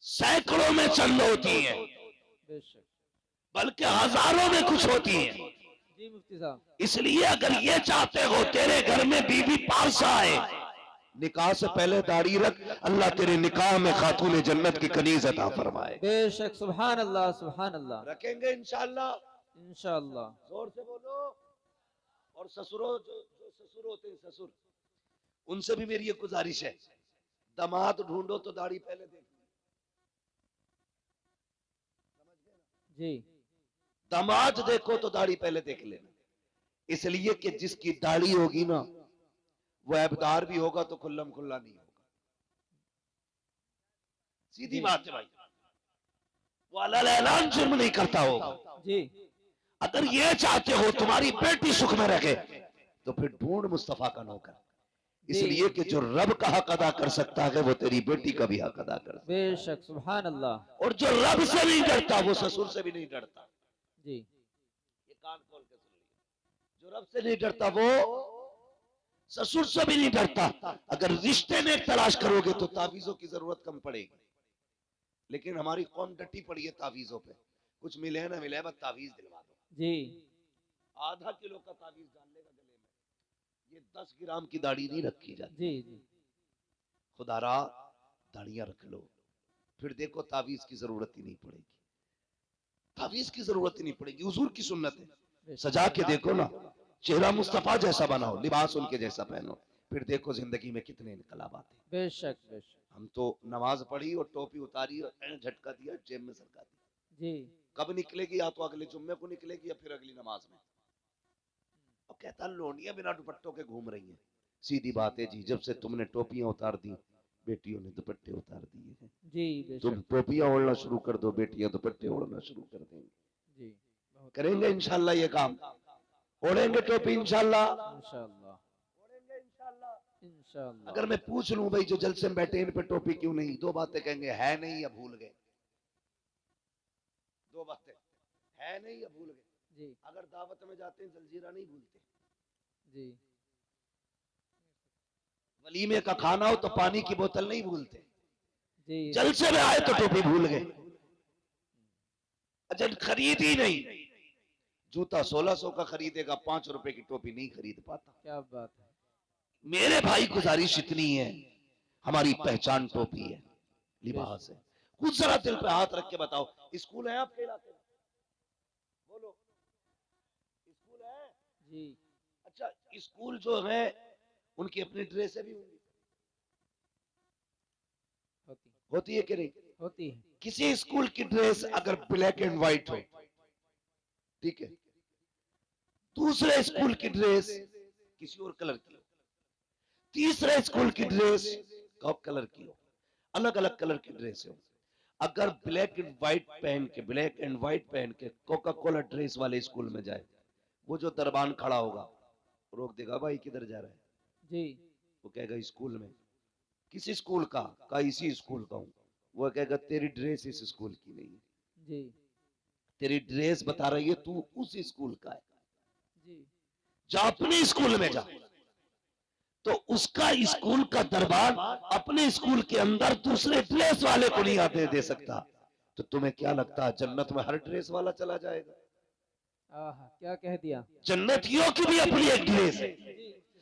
सैकड़ों में चंद होती हैं, बेशक। बल्कि हजारों में कुछ होती हैं। जी मुफ्ती साहब। इसलिए अगर ये चाहते हो तेरे घर में बीवी पास आए, निकाह से पहले दाढ़ी रख, अल्लाह तेरे निकाह में खातून जन्नत की कनीज अता फरमाए। बेशक सुभान अल्लाह सुभान अल्लाह। रखेंगे इंशाअल्लाह। इंशाअल्लाह। जोर से बोलो। और ससुरों, जो ससुर होते हैं, ससुर, उनसे भी मेरी ये गुजारिश है, दामाद ढूंढो तो दाढ़ी पहले देख। जी दामाद देखो तो दाढ़ी पहले देख लेना। इसलिए कि जिसकी दाढ़ी होगी ना वो ऐबदार भी होगा तो खुल्लम खुल्ला नहीं होगा। सीधी बात है भाई, वो अलल ऐलान जुर्म नहीं करता होगा। जी अगर ये चाहते हो तुम्हारी बेटी सुख में रहे तो फिर ढूंढ मुस्तफा का नौकर। इसलिए कि जो रब का हक अदा कर सकता है वो तेरी बेटी का भी हक अदा कर सकता है। बेशक सुभान अल्लाह। और जो रब से नहीं डरता वो ससुर से भी नहीं डरता। जी ये कान खोल के सुन लीजिए, जो रब से नहीं डरता वो ससुर से भी नहीं डरता। अगर रिश्ते में तलाश करोगे तो तावीजों की जरूरत कम पड़ेगी। लेकिन हमारी कौम डटी पड़ी है तावीजों पे, कुछ मिले ना मिले बस तावीज दिलवा दो। जी आधा किलो का तावीज डाल लेगा गले में, ये 10 ग्राम की दाढ़ी नहीं रखी जाती। जी जी खुदारा दाढ़ियां रख लो, फिर देखो तावीज की जरूरत ही नहीं पड़ेगी। तावीज की जरूरत ही नहीं पड़ेगी। हुजूर की सुन्नत है, सजा के देखो ना, चेहरा मुस्तफा जैसा बनाओ, लिबास उनके जैसा पहनो, फिर देखो जिंदगी में कितने इनकलाब आते हैं। बेशक बेशक। हम तो नमाज पढ़ी और टोपी उतारी और झटका दिया, जेब में सरका दिया। जी कब निकलेगी? या तो अगले जुम्मे को निकलेगी या फिर अगली नमाज में। अब कहता लोनिया बिना दुपट्टों के घूम रही हैं। सीधी बात है जी, जब से तुमने टोपियां उतार दी बेटियों ने दुपट्टे उतार दिए हैं। जी तुम बेशक। टोपियां ओढ़ना शुरू कर दो, बेटियां दुपट्टे ओढ़ना शुरू कर देंगी। जी बहुत करेंगे इंशाल्लाह ये काम, ओढ़ेंगे टोपी इंशाल्लाह। इंशाअल्लाह इंशाअल्लाह। अगर मैं पूछ लूं भाई जो जलसे में बैठे इन पे टोपी क्यों नहीं, दो बातें कहेंगे, है नहीं या भूल गए। दो बातें, है नहीं या भूल गए। जी अगर दावत में जाते हैं जलजीरा नहीं भूलते, जी वलीमे का खाना हो तो पानी की बोतल नहीं भूलते, जी जलसे में आए तो टोपी भूल गए। अच्छा खरीद ही नहीं, जूता 1600 का खरीदेगा, 5 रुपए की टोपी नहीं खरीद पाता। क्या बात है। मेरे भाई गुजारिश इतनी है, हमारी पहचान टोपी है, लिबास है। कुछ जरा दिल पे हाथ रख के बताओ, स्कूल है आपके इलाके में? बोलो स्कूल है? जी अच्छा स्कूल जो है उनकी अपनी ड्रेसें भी होंगी, होती है कि नहीं? होती है। किसी स्कूल की ड्रेस अगर ब्लैक एंड व्हाइट हो, ठीक है, दूसरे स्कूल की ड्रेस किसी और कलर की हो, तीसरे स्कूल की ड्रेस कॉप कलर की हो, अलग अलग कलर की ड्रेस हो, अगर ब्लैक एंड व्हाइट पहन के कोका कोला ड्रेस वाले स्कूल में जाए, वो जो दरबान खड़ा होगा रोक देगा, भाई किधर जा रहा है? जी वो कहेगा स्कूल में। किस स्कूल का इसी स्कूल का हूं। वो कहेगा तेरी ड्रेस इस स्कूल की नहीं है, जी तेरी ड्रेस बता रही है तू उस स्कूल का है, जी जा अपने स्कूल में जा। तो उसका स्कूल का दरबार अपने स्कूल के अंदर दूसरे ड्रेस वाले को नहीं आते दे सकता। तो तुम्हें क्या लगता है जन्नत में हर ड्रेस वाला चला जाएगा? आहा क्या कह दिया। जन्नतियों की भी अपनी एक ड्रेस है।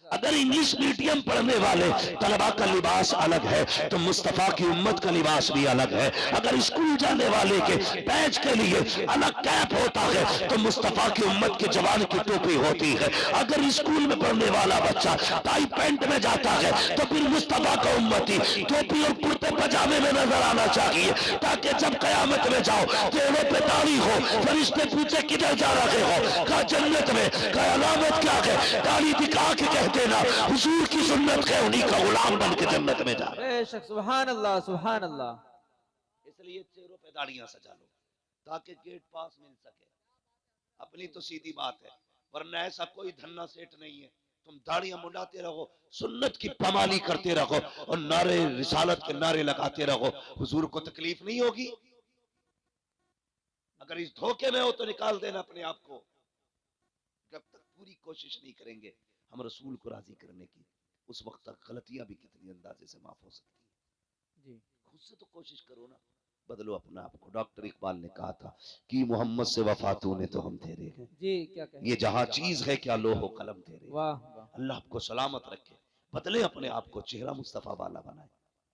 अगर इंग्लिश मीडियम पढ़ने वाले तलबा का लिबास अलग है तो मुस्तफा की उम्मत का लिबास भी अलग है। अगर स्कूल जाने वाले के बैच के लिए अलग कैप होता है तो मुस्तफा की उम्मत के जवान की टोपी होती है। अगर स्कूल में पढ़ने वाला बच्चा टाई पैंट में जाता है तो फिर मुस्तफा का उम्मती टोपी और कुर्ते पजामे में नजर आना चाहिए, ताकि जब कयामत में जाओ चेहरे पे दाढ़ी हो, फरिश्ते पूछे किधर जा रहे हो, कहा जन्नत में, कहा अलामत क्या है, दाढ़ी दिखा के कहते ना हुजूर की सुन्नत है, उन्हीं का गुलाम बन के जन्नत में जा। बेशक सुभान अल्लाह सुभान अल्लाह। इसलिए चेहरों पे दाढ़ियां सजा लो ताकि गेट पास मिल सके। अपनी तो सीधी बात है, वरना ऐसा कोई धन्ना सेठ नहीं है तुम दाढ़ियां मुंडाते रहो, सुन्नत की पमाली करते रहो और नारे रिसालत के नारे लगाते रहो, हुजूर को तकलीफ नहीं होगी। अगर इस धोखे में हो तो निकाल देना अपने आप को। जब तक पूरी कोशिश नहीं करेंगे हम रसूल को राजी करने की, उस वक्त तक गलतियां भी कितनी अंदाजे से माफ हो सकती है। जी खुद से तो कोशिश करो ना, बदलो अपना आप को। डॉक्टर इकबाल ने कहा था कि मोहम्मद से वफा तूने तो हम तेरे हैं, जी क्या कह ये जहां चीज है क्या लोहो कलम तेरे। वाह वाह। अल्लाह आपको सलामत रखे, बदले अपने आप को, चेहरा मुस्तफा वाला बनाए,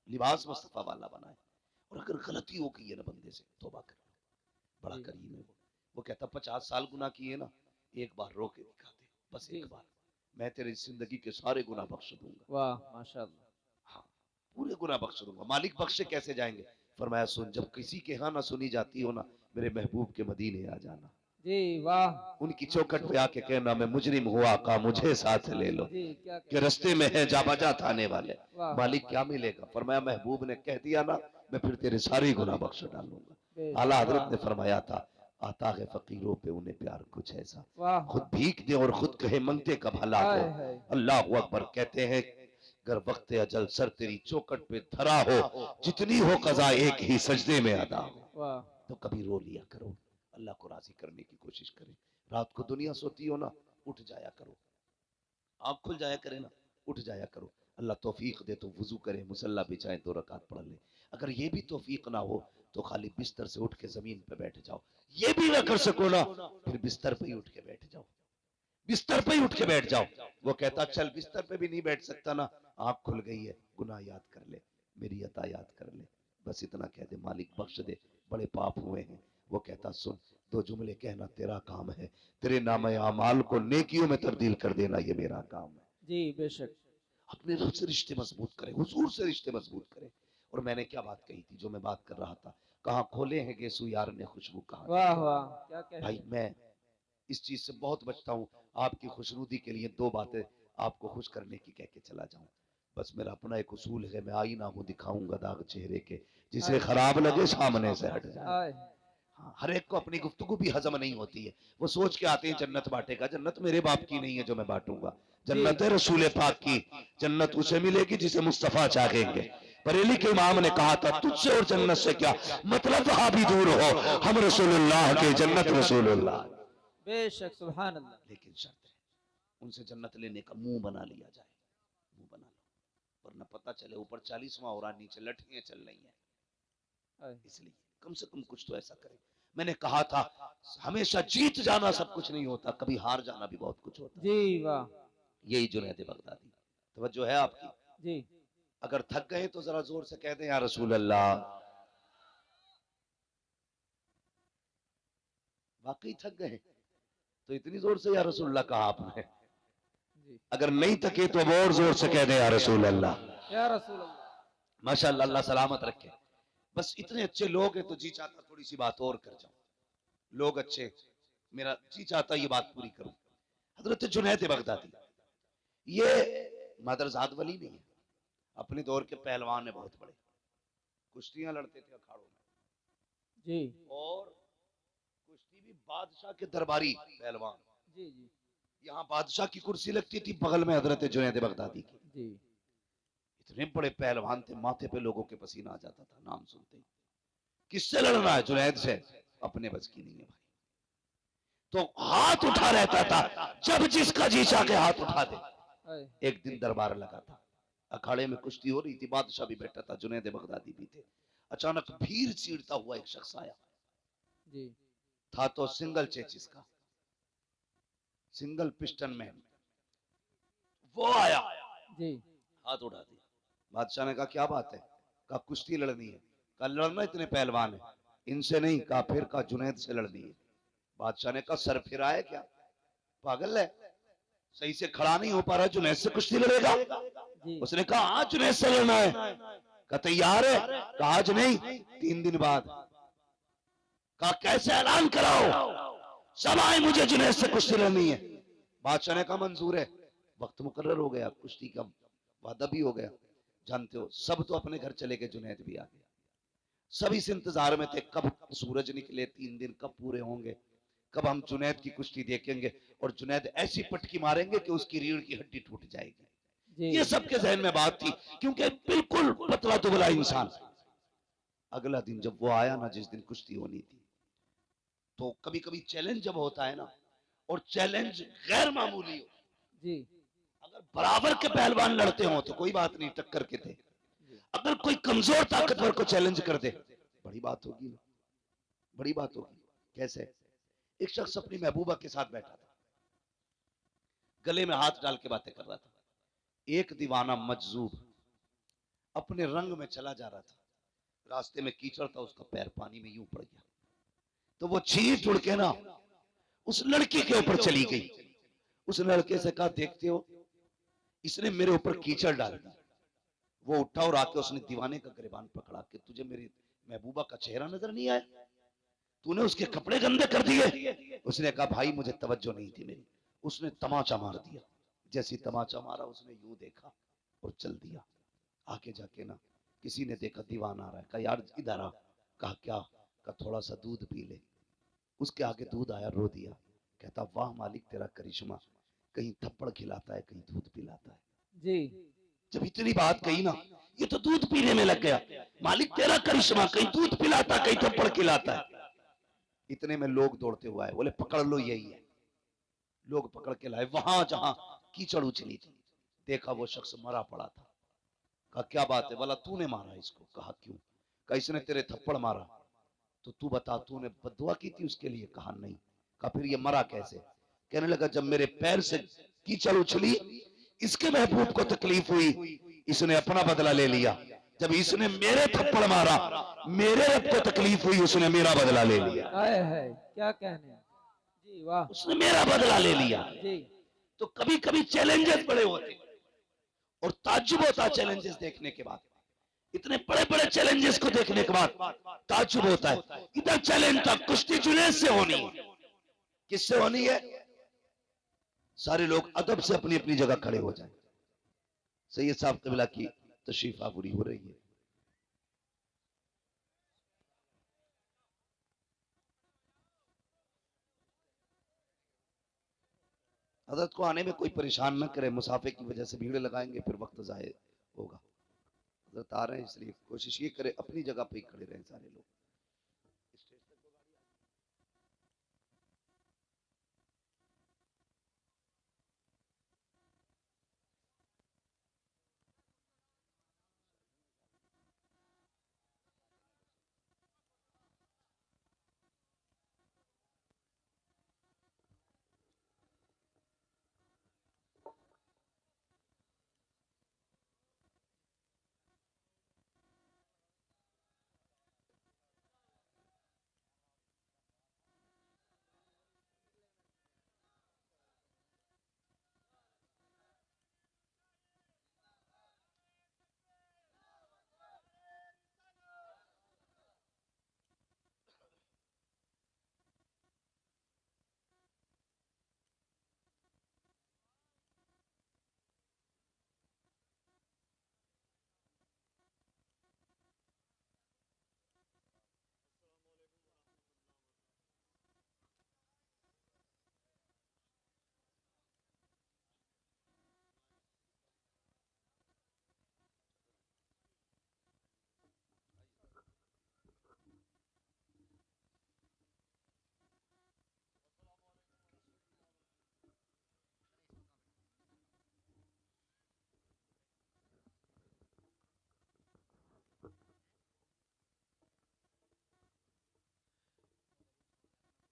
लिबास मुस्तफा वाला बनाए। और अगर गलती हो गई है ना बंदे से, तौबा कर लो, बड़ा करीम है वो कहता 50 साल गुनाह किए ना, एक बार रो के दिखा दे, बस एक बार, मैं तेरी जिंदगी के सारे गुनाह बख्श दूंगा। वाह माशाअल्लाह। हाँ पूरे गुनाह बख्श दूंगा। मालिक बख्शे कैसे जाएंगे? फरमाया सुन, जब किसी के यहाँ ना सुनी जाती हो ना, मेरे महबूब के मदीने आ जाना, जी वाह उनकी चौखट पे आके कहना मैं मुजरिम हुआ का मुझे साथ ले लो जी क्या कि रास्ते में है जाबाजा थाने वाले। वाह मालिक क्या मिलेगा? फरमाया महबूब ने कह दिया ना मैं फिर तेरे सारे गुनाह बख्श डालूंगा। बेशक, आला हजरत वाह ने फरमाया था आता है फकीरों पे उन्हें प्यार कुछ ऐसा, वाह खुद भीख दे और खुद कहे मंगते का भला हाय हो। हाय अल्लाह अकबर। कहते हैं अगर वक्त अजल सर तेरी चौकट पे धरा हो, जितनी हो कजा एक ही सजदे में अदा हो, वाह तो कभी रो लिया करो, अल्लाह को राजी करने की कोशिश करें। रात को दुनिया सोती हो ना, उठ जाया करो, आँख खुल जाया करे ना, उठ जाया करो। अल्लाह तौफीक दे तो वुजू करे, मुसल्ला बिछाए, 2 रकात पढ़ ले। अगर ये भी तौफीक ना हो तो खाली बिस्तर से उठ के जमीन पे बैठ जाओ। ये भी ना कर सको ना, फिर बिस्तर पे ही उठ के बैठ जाओ, बिस्तर पे ही उठ के बैठ जाओ। वो कहता चल बिस्तर पे भी नहीं बैठ सकता ना, आँख खुल गई है, गुनाह याद कर ले, मेरी अता याद कर ले, बस इतना कह दे मालिक बख्श दे, बड़े पाप हुए हैं। वो कहता सुन 2 जुमले कहना तेरा काम है, तेरे नामे आमाल को नेकियों में तब्दील कर देना ये मेरा काम है। जी बेशक अपने रब से रिश्ते मजबूत करें, हुजूर से रिश्ते मजबूत करें। और मैंने क्या बात कही थी, जो मैं बात कर रहा था, कहाँ खोले हैं गेसु यार ने खुशबू कहाँ वाह वाह क्या कह भाई मैं इस चीज से बहुत बचता हूँ, आपकी खुशनुदी के लिए 2 बातें आपको खुश करने की कह के चला जाऊं। बस मेरा अपना एक उसूल है, मैं आईना हूं दिखाऊंगा दाग चेहरे के, जिसे खराब लगे सामने से हट जाए। हाय हाँ, हर एक को अपनी गुफ्तगू भी हजम नहीं होती है। वो सोच के आते हैं जन्नत बांटेगा, जन्नत मेरे बाप की नहीं है जो मैं बांटूंगा, जन्नत है रसूल पाक की। जन्नत उसे मिलेगी जिसे मुस्तफा चाहेंगे। बरेली के इमाम ने कहा था तुझसे और जन्नत से क्या मतलब, वहां भी दूर हो, हम रसूलुल्लाह के, जन्नत रसूलुल्लाह। बेशक सुभान अल्लाह लेकिन शर्त है उनसे जन्नत लेने का मुंह बना लिया जाए, मुंह बना लो, वरना पता चले ऊपर 40वां हो रहा, नीचे लठियां चल रही हैं। हाय इसलिए कम से कम कुछ तो ऐसा करें। मैंने कहा था हमेशा जीत जाना सब कुछ नहीं होता, कभी हार जाना भी बहुत कुछ होता है। जी वाह यही जुनैद बगदादी, तवज्जो है आपकी? जी अगर थक गए तो जरा जोर से कह दें या रसूल अल्लाह। वाकई थक गए तो इतनी जोर से या रसूल अल्लाह कहा आपने। जी अगर नहीं थके तो अब और जोर से कह दें या रसूल अल्लाह। या रसूल अल्लाह माशाअल्लाह, अल्लाह सलामत रखे। बस इतने अच्छे लोग हैं तो जी चाहता थोड़ी सी बात और कर जाऊं। लोग अच्छे, मेरा जी चाहता ये बात पूरी करूं। हजरत जुनैद बगदादी ये मदरजाद वली नहीं है, अपने दौर के पहलवान है बहुत बड़े, कुश्तियां लड़ते थे अखाड़ों में, जी और कुश्ती भी बादशाह के दरबारी पहलवान। जी जी यहाँ बादशाह की कुर्सी लगती थी, बगल में हजरत जुनैद बगदादी की। जी इतने बड़े पहलवान थे, माथे पे लोगों के पसीना आ जाता था नाम सुनते ही। किससे लड़ना है? जुनैद से। अपने बस की नहीं है भाई, तो हाथ उठा रहता था, जब जिसका जी चाह के हाथ उठा दे। हाय एक दिन दरबार लगा था, अखाड़े में कुश्ती हो रही थी, बादशाह भी बैठा था, जुनैद बगदादी भी थे। अचानक भीड़ चीरता हुआ एक शख्स आया, जी था तो सिंगल चेचिस का, सिंगल पिस्टन मैन। वो आया, जी हाथ उठा दिया। बादशाह ने कहा क्या बात है? कहा कुश्ती लड़नी है। कहा लड़ना, इतने पहलवान है, इनसे नहीं। कहा फिर? कहा जुनैद से लड़नी है। बादशाह ने कहा सर फिर आए क्या, पागल है, सही से खड़ा नहीं हो पा रहा, जुनैद से कुश्ती लड़ेगा? जी उसने कहा हाँ जुनैद से लड़ना है। कहा तैयार है? कहा आज नहीं 3 दिन बाद। कहा कैसे? ऐलान कराओ, सब आए, मुझे जुनैद से कुश्ती लड़नी है। बादशाह ने कहा मंजूर है। वक्त मुकर्रर हो गया, कुश्ती का वादा भी हो गया। जानते हो सब तो अपने घर चले गए, जुनैद भी आ गया। सब इस इंतजार में थे कब सूरज निकले, 3 दिन कब पूरे होंगे, कब हम जुनैद की कुश्ती देखेंगे और जुनैद ऐसी पटकी मारेंगे कि उसकी रीढ़ की हड्डी टूट जाएगी। जी ये सबके जहन में बात थी, क्योंकि बिल्कुल पतला दुबला इंसान। अगला दिन जब वो आया ना, जिस दिन कुश्ती होनी थी, तो कभी कभी चैलेंज जब होता है ना, और चैलेंज गैर मामूली हो, जी अगर बराबर के पहलवान लड़ते हो तो कोई बात नहीं, टक्कर के थे। अगर कोई कमजोर ताकतवर को चैलेंज कर दे, बड़ी बात होगी ना, बड़ी बात होगी। कैसे? एक शख्स अपनी महबूबा के साथ बैठा था, गले में हाथ डाल के बातें कर रहा था। एक दीवाना मजजूब अपने रंग में चला जा रहा था, रास्ते में कीचड़ था, उसका पैर पानी में यूं पड़ गया, तो वो छींट उड़ के ना उस लड़की के ऊपर चली गई। उस लड़के से कहा देखते हो इसने मेरे ऊपर कीचड़ डाल दी। वो उठा और आके उसने दीवाने का गिरबान पकड़ा कि तुझे मेरी महबूबा का चेहरा नजर नहीं आया? तूने उसके कपड़े गंदे कर दिए। उसने कहा भाई मुझे तवज्जो नहीं थी मेरी। उसने तमाचा मार दिया। जैसी तमाचा मारा उसने यूं देखा और चल दिया। आके जाके ना किसी ने देखा दीवान आ रहा है, कहा यार इधर आ। कहा क्या? कहा थोड़ा सा दूध पी ले। उसके आगे दूध आया, रो दिया। कहता वाह मालिक तेरा करिश्मा, कहीं थप्पड़ खिलाता है कहीं दूध पिलाता है। जी जब इतनी बात कही ना, ये तो दूध पीने में लग गया। मालिक तेरा करिश्मा, कहीं दूध पिलाता कहीं थप्पड़ खिलाता है। इतने में लोग दौड़ते हुए आए, बोले पकड़ लो यही है। लोग पकड़ के लाए वहां जहां कीचड़ उछली थी। देखा वो शख्स मरा पड़ा था। कहा क्या बात है? बोला तूने मारा इसको। कहा क्यों? कहा इसने तेरे थप्पड़ मारा, तो तू बता तूने बद्दुआ की थी उसके लिए? कहा नहीं। कहा फिर ये मरा कैसे? कहने लगा जब मेरे पैर से कीचड़ उछली, इसके महबूब को तकलीफ हुई, इसने अपना बदला ले लिया। जब इसने मेरे थप्पड़ मारा, मेरे रब को तकलीफ हुई, उसने मेरा बदला ले लिया। आए है क्या कहने हैं। जी वाह। उसने मेरा बदला ले लिया। जी तो कभी कभी चैलेंजेस बड़े होते और ताज्जुब होता चैलेंजेस देखने के बाद। इतने बड़े बड़े चैलेंजेस को देखने के बाद ताज्जुब होता है। इधर चैलेंज था, कुश्ती जुनैद से होनी है। किससे होनी है? सारे लोग अदब से अपनी अपनी जगह खड़े हो जाएं। सैयद साहब कबिला की तशरीफ आवरी हो रही है। हजरत को आने में कोई परेशान न करे, मुसाफे की वजह से भीड़ लगाएंगे फिर वक्त जाए होगा। हजरत आ रहे हैं इसलिए कोशिश ये करे अपनी जगह पे ही खड़े रहें सारे लोग।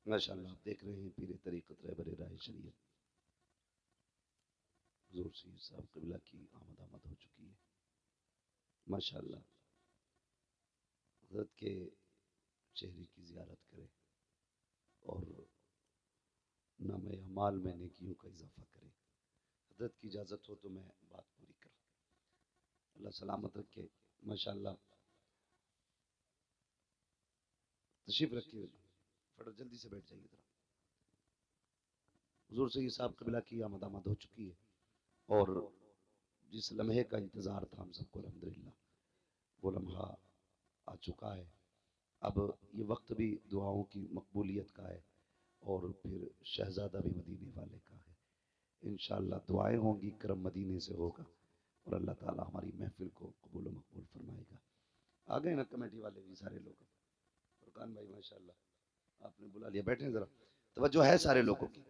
माशाअल्लाह आप देख रहे हैं पीरे तरीक़त रहबर राह शरीयत हुज़ूर सैयद साहब क़िबला की आमद हो चुकी है। माशाअल्लाह हज़रत के चेहरे की ज़ियारत करें और नाम अमाल में नेकियों का इजाफ़ा करें। हज़रत की इजाज़त हो तो मैं बात पूरी करूँ। अल्लाह सलामत रखे। माशाअल्लाह तशरीफ़ रखिए, फटाफट जल्दी से बैठ जाइए ज़रा। हुज़ूर सैयद साहब क़िबला की आमद हो चुकी है और जिस लम्हे का इंतज़ार था हम सबको अल्हम्दुलिल्लाह वो लम्हा आ चुका है। अब ये वक्त भी दुआओं की मकबूलियत का है और फिर शहज़ादा भी मदीने वाले का है। इंशाअल्लाह दुआएं होंगी, करम मदीने से होगा और अल्लाह ताला हमारी महफिल को कबूल मकबूल फरमाएगा। आ गए ना कमेटी वाले भी सारे लोग? फुरकान भाई माशाअल्लाह आपने बुला लिया, बैठे ज़रा, तवज्जो है सारे लोगों की।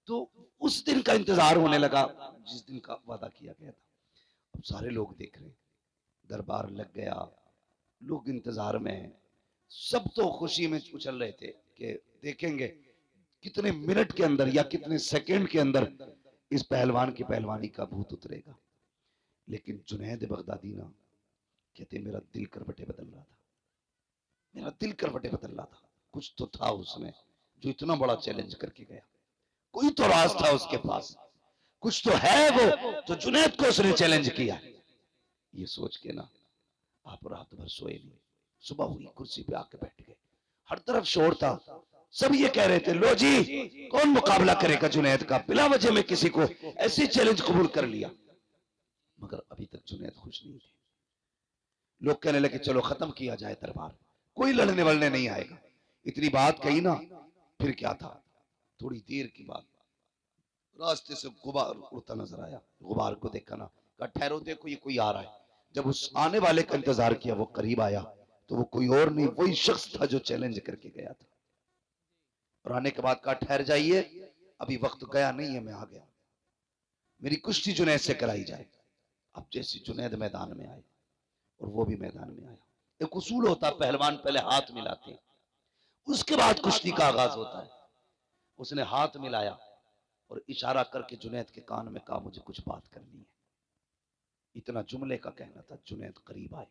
तो उस दिन का इंतजार होने लगा जिस दिन का वादा किया गया था। अब सारे लोग देख रहे हैं, दरबार लग गया, लोग इंतजार में हैं। सब तो खुशी में उछल रहे थे कि देखेंगे कितने मिनट के अंदर या कितने सेकंड के अंदर इस पहलवान की पहलवानी का भूत उतरेगा। लेकिन जुनैद बगदादी ना कहते मेरा दिल करवटे बदल रहा था, मेरा दिल करवटे बदल रहा था। कुछ तो था उसमें जो इतना बड़ा चैलेंज करके गया। कोई तो राज था उसके पास, कुछ तो है वो जो जुनैद को उसने चैलेंज किया। ये सोच के ना आप रात भर सोए नहीं। सुबह हुई कुर्सी पे आके बैठ गए। हर तरफ शोर था, सब ये कह रहे थे लो जी कौन मुकाबला करेगा जुनैद का, बिला वजह में किसी को ऐसे चैलेंज कबूल कर लिया। मगर अभी तक जुनैद खुश नहीं थे। लोग कहने लगे चलो खत्म किया जाए दरबार, कोई लड़ने वलने नहीं आएगा। इतनी बात कही ना, फिर क्या था, थोड़ी देर की बात रास्ते से गुबार उड़ता नजर आया। गुबार को देखा ना, कहा ठहरो देखो ये कोई आ रहा है। जब उस आने वाले का इंतजार किया, वो करीब आया तो वो कोई और नहीं, वही शख्स था जो चैलेंज करके गया था। और आने के बाद कहा ठहर जाइए, अभी वक्त गया नहीं है, मैं आ गया, मेरी कुश्ती जुनैद से कराई जाए। अब जैसे जुनैद मैदान में आए, और वो भी मैदान में आया। एक उसूल होता है, पहलवान पहले हाथ मिलाते हैं, उसके बाद कुश्ती का आगाज होता है। उसने हाथ मिलाया और इशारा करके जुनैद के कान में कहा मुझे कुछ बात करनी है। इतना जुमले का कहना था, जुनैद करीब आए,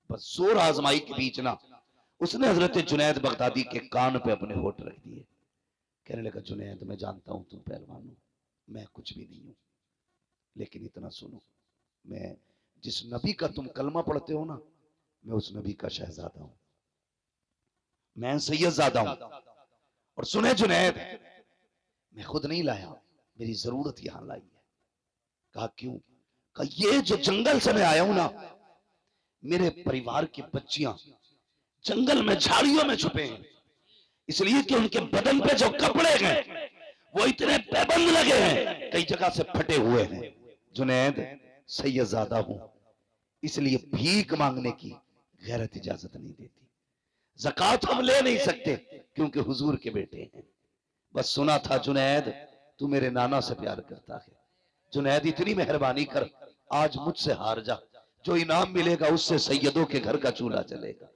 बस जोर आजमाई के बीच ना उसने हजरत जुनैद बगदादी के कान पे अपने होठ रख दिए। कहने लगा जुनैद मैं जानता हूं तुम पहलवान हो, मैं कुछ भी नहीं हूं, लेकिन इतना सुनो, मैं जिस नबी का तुम कलमा पढ़ते हो ना, मैं उस नबी का शहजादा हूं, मैं सैयदजादा हूं। और सुने जुनैद, मैं खुद नहीं लाया, मेरी जरूरत यहां लाई है। कहा क्यों? कहा ये जो जंगल से मैं आया हूं ना, मेरे परिवार की बच्चियां जंगल में झाड़ियों में छुपे हैं, इसलिए कि उनके बदन पे जो कपड़े हैं वो इतने पैबंद लगे हैं, कई जगह से फटे हुए हैं। जुनैद सैयदजादा हूं, इसलिए भीख मांगने की गैरत इजाजत नहीं देती, ज़कात हम ले नहीं सकते क्योंकि हुजूर के बेटे हैं। बस सुना था जुनैद तू मेरे नाना से प्यार करता है, जुनैद इतनी मेहरबानी कर, आज मुझसे हार जा, जो इनाम मिलेगा उससे सैयदों के घर का चूल्हा चलेगा,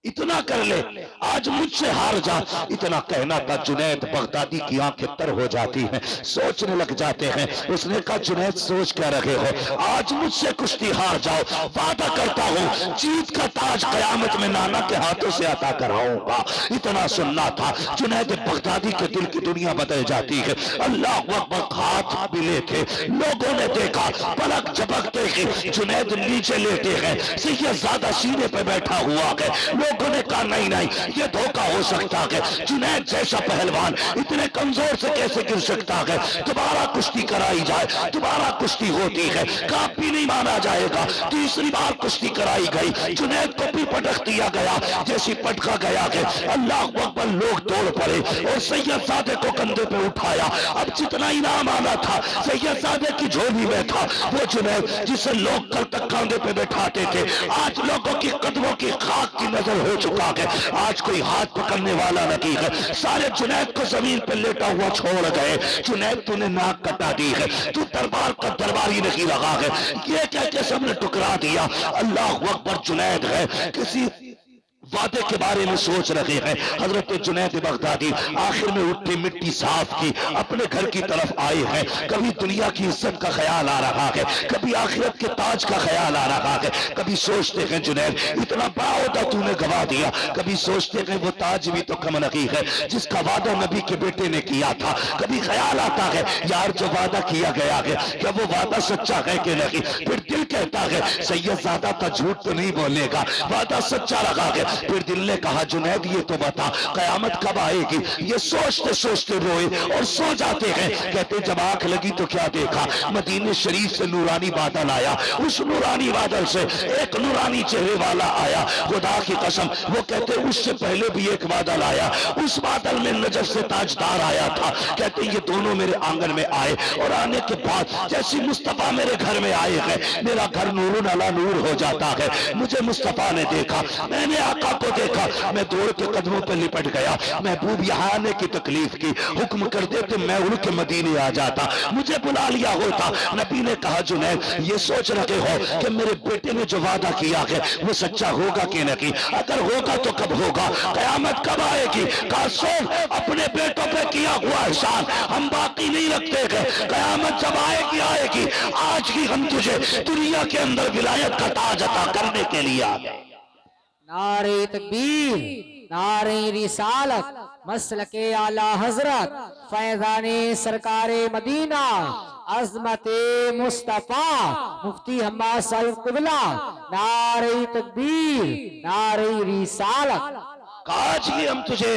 इतना कर ले, आज मुझसे हार जा। इतना कहना था, जुनैद बगदादी की आंखें तर हो जाती हैं, सोचने लग जाते हैं। उसने कहा जुनैद सोच क्या रहे हो, आज मुझसे कुश्ती हार जाओ, वादा करता हूं जीत का ताज कयामत में नाना के हाथों से अता कराऊंगा। इतना सुनना था, जुनैद बगदादी के दिल की दुनिया बदल जाती है। अल्लाह अकबर, हाथ मिले थे, लोगों ने देखा, पलक झपकते ही जुनैद नीचे लेटे हैं, सैयदजादा सीने पे बैठा हुआ है। लोगों ने कहा नहीं नहीं ये धोखा हो सकता है, जुनैद जैसा पहलवान इतने कमजोर से कैसे गिर सकता है, दोबारा कुश्ती कराई जाए। दोबारा कुश्ती होती है, काफी नहीं माना जाएगा। तीसरी बार कुश्ती कराई गई, जुनैद को भी पटक दिया गया, जैसी पटका गया है अल्लाह अकबर, लोग दौड़ पड़े और सैयदजादे को कंधे पे उठाया। अब जितना इनाम आना था सैयदजादे की झोली में था, वो जुनैद जिसे लोग कल तक कंधे पे बैठाते थे, आज लोगों की कदमों की खाक की नजर हो चुका है, आज कोई हाथ पकड़ने वाला नहीं है। सारे जुनैद को जमीन पर लेटा हुआ छोड़ गए। जुनैद तूने नाक कटा दी है, तू दरबार का दरबारी नहीं रहा है, ये कह के सबने टुकरा दिया। अल्लाह अकबर, जुनैद है किसी वादे के बारे में सोच रहे हैं। हजरत जुनैद बगदादी आखिर में उठी, मिट्टी साफ की, अपने घर की तरफ आए हैं। कभी दुनिया की इज्जत का ख्याल आ रहा है, कभी आखिरत के ताज का ख्याल आ रहा है। कभी सोचते हैं जुनैद इतना बड़ा होता तूने गवा दिया, कभी सोचते हैं वो ताज भी तो कम नहीं है जिसका वादा नबी के बेटे ने किया था। कभी ख्याल आता है यार जो वादा किया गया है क्या वो वादा सच्चा है कि नहीं। फिर दिल कहता है सैयदजादा का झूठ तो नहीं बोलेगा, वादा सच्चा रखा है। फिर दिल ने कहा जुनैद ये तो बता कयामत कब आएगी। ये सोचते सोचते रोए और सो जाते हैं। कहते जब आंख लगी तो क्या देखा, मदीने शरीफ से नूरानी बादल आया, उस नूरानी बादल से एक नूरानी चेहरे वाला आया। खुदा की कसम वो कहते उससे पहले भी एक बादल आया, उस बादल में नजर से ताजदार आया था। कहते ये दोनों मेरे आंगन में आए और आने के बाद जैसी मुस्तफा मेरे घर में आए हैं, मेरा घर नूरुन अला नूर हो जाता है। मुझे मुस्तफा ने देखा, मैंने आका को देखा, मैं दौड़ के कदमों पर लिपट गया। महबूब यहाँ आने की तकलीफ की, हुक्म कर देते मैं उड़ के मदीने आ जाता, मुझे बुला लिया होता। नबी ने कहा जुनैद ये सोच रहे हो कि मेरे बेटे ने जो वादा किया है वो सच्चा होगा कि नहीं, अगर होगा तो कब होगा, कयामत कब आएगी। कहा सोच अपने बेटों पे किया हुआ एहसान हम बाकी नहीं रखते हैं, कयामत जब आएगी आएगी। आज ही हम तुझे दुनिया के अंदर विलायत का ताज अता करने के लिए आ गए। नारे तकबीर, नारे रिसालत, मसलके आला हजरत, फैजाने सरकारे मदीना, अजमते मुस्तफा मुफ्ती हम्माद साहिब कुबला। नारे तकबीर, नारे रिसालत। आज भी हम तुझे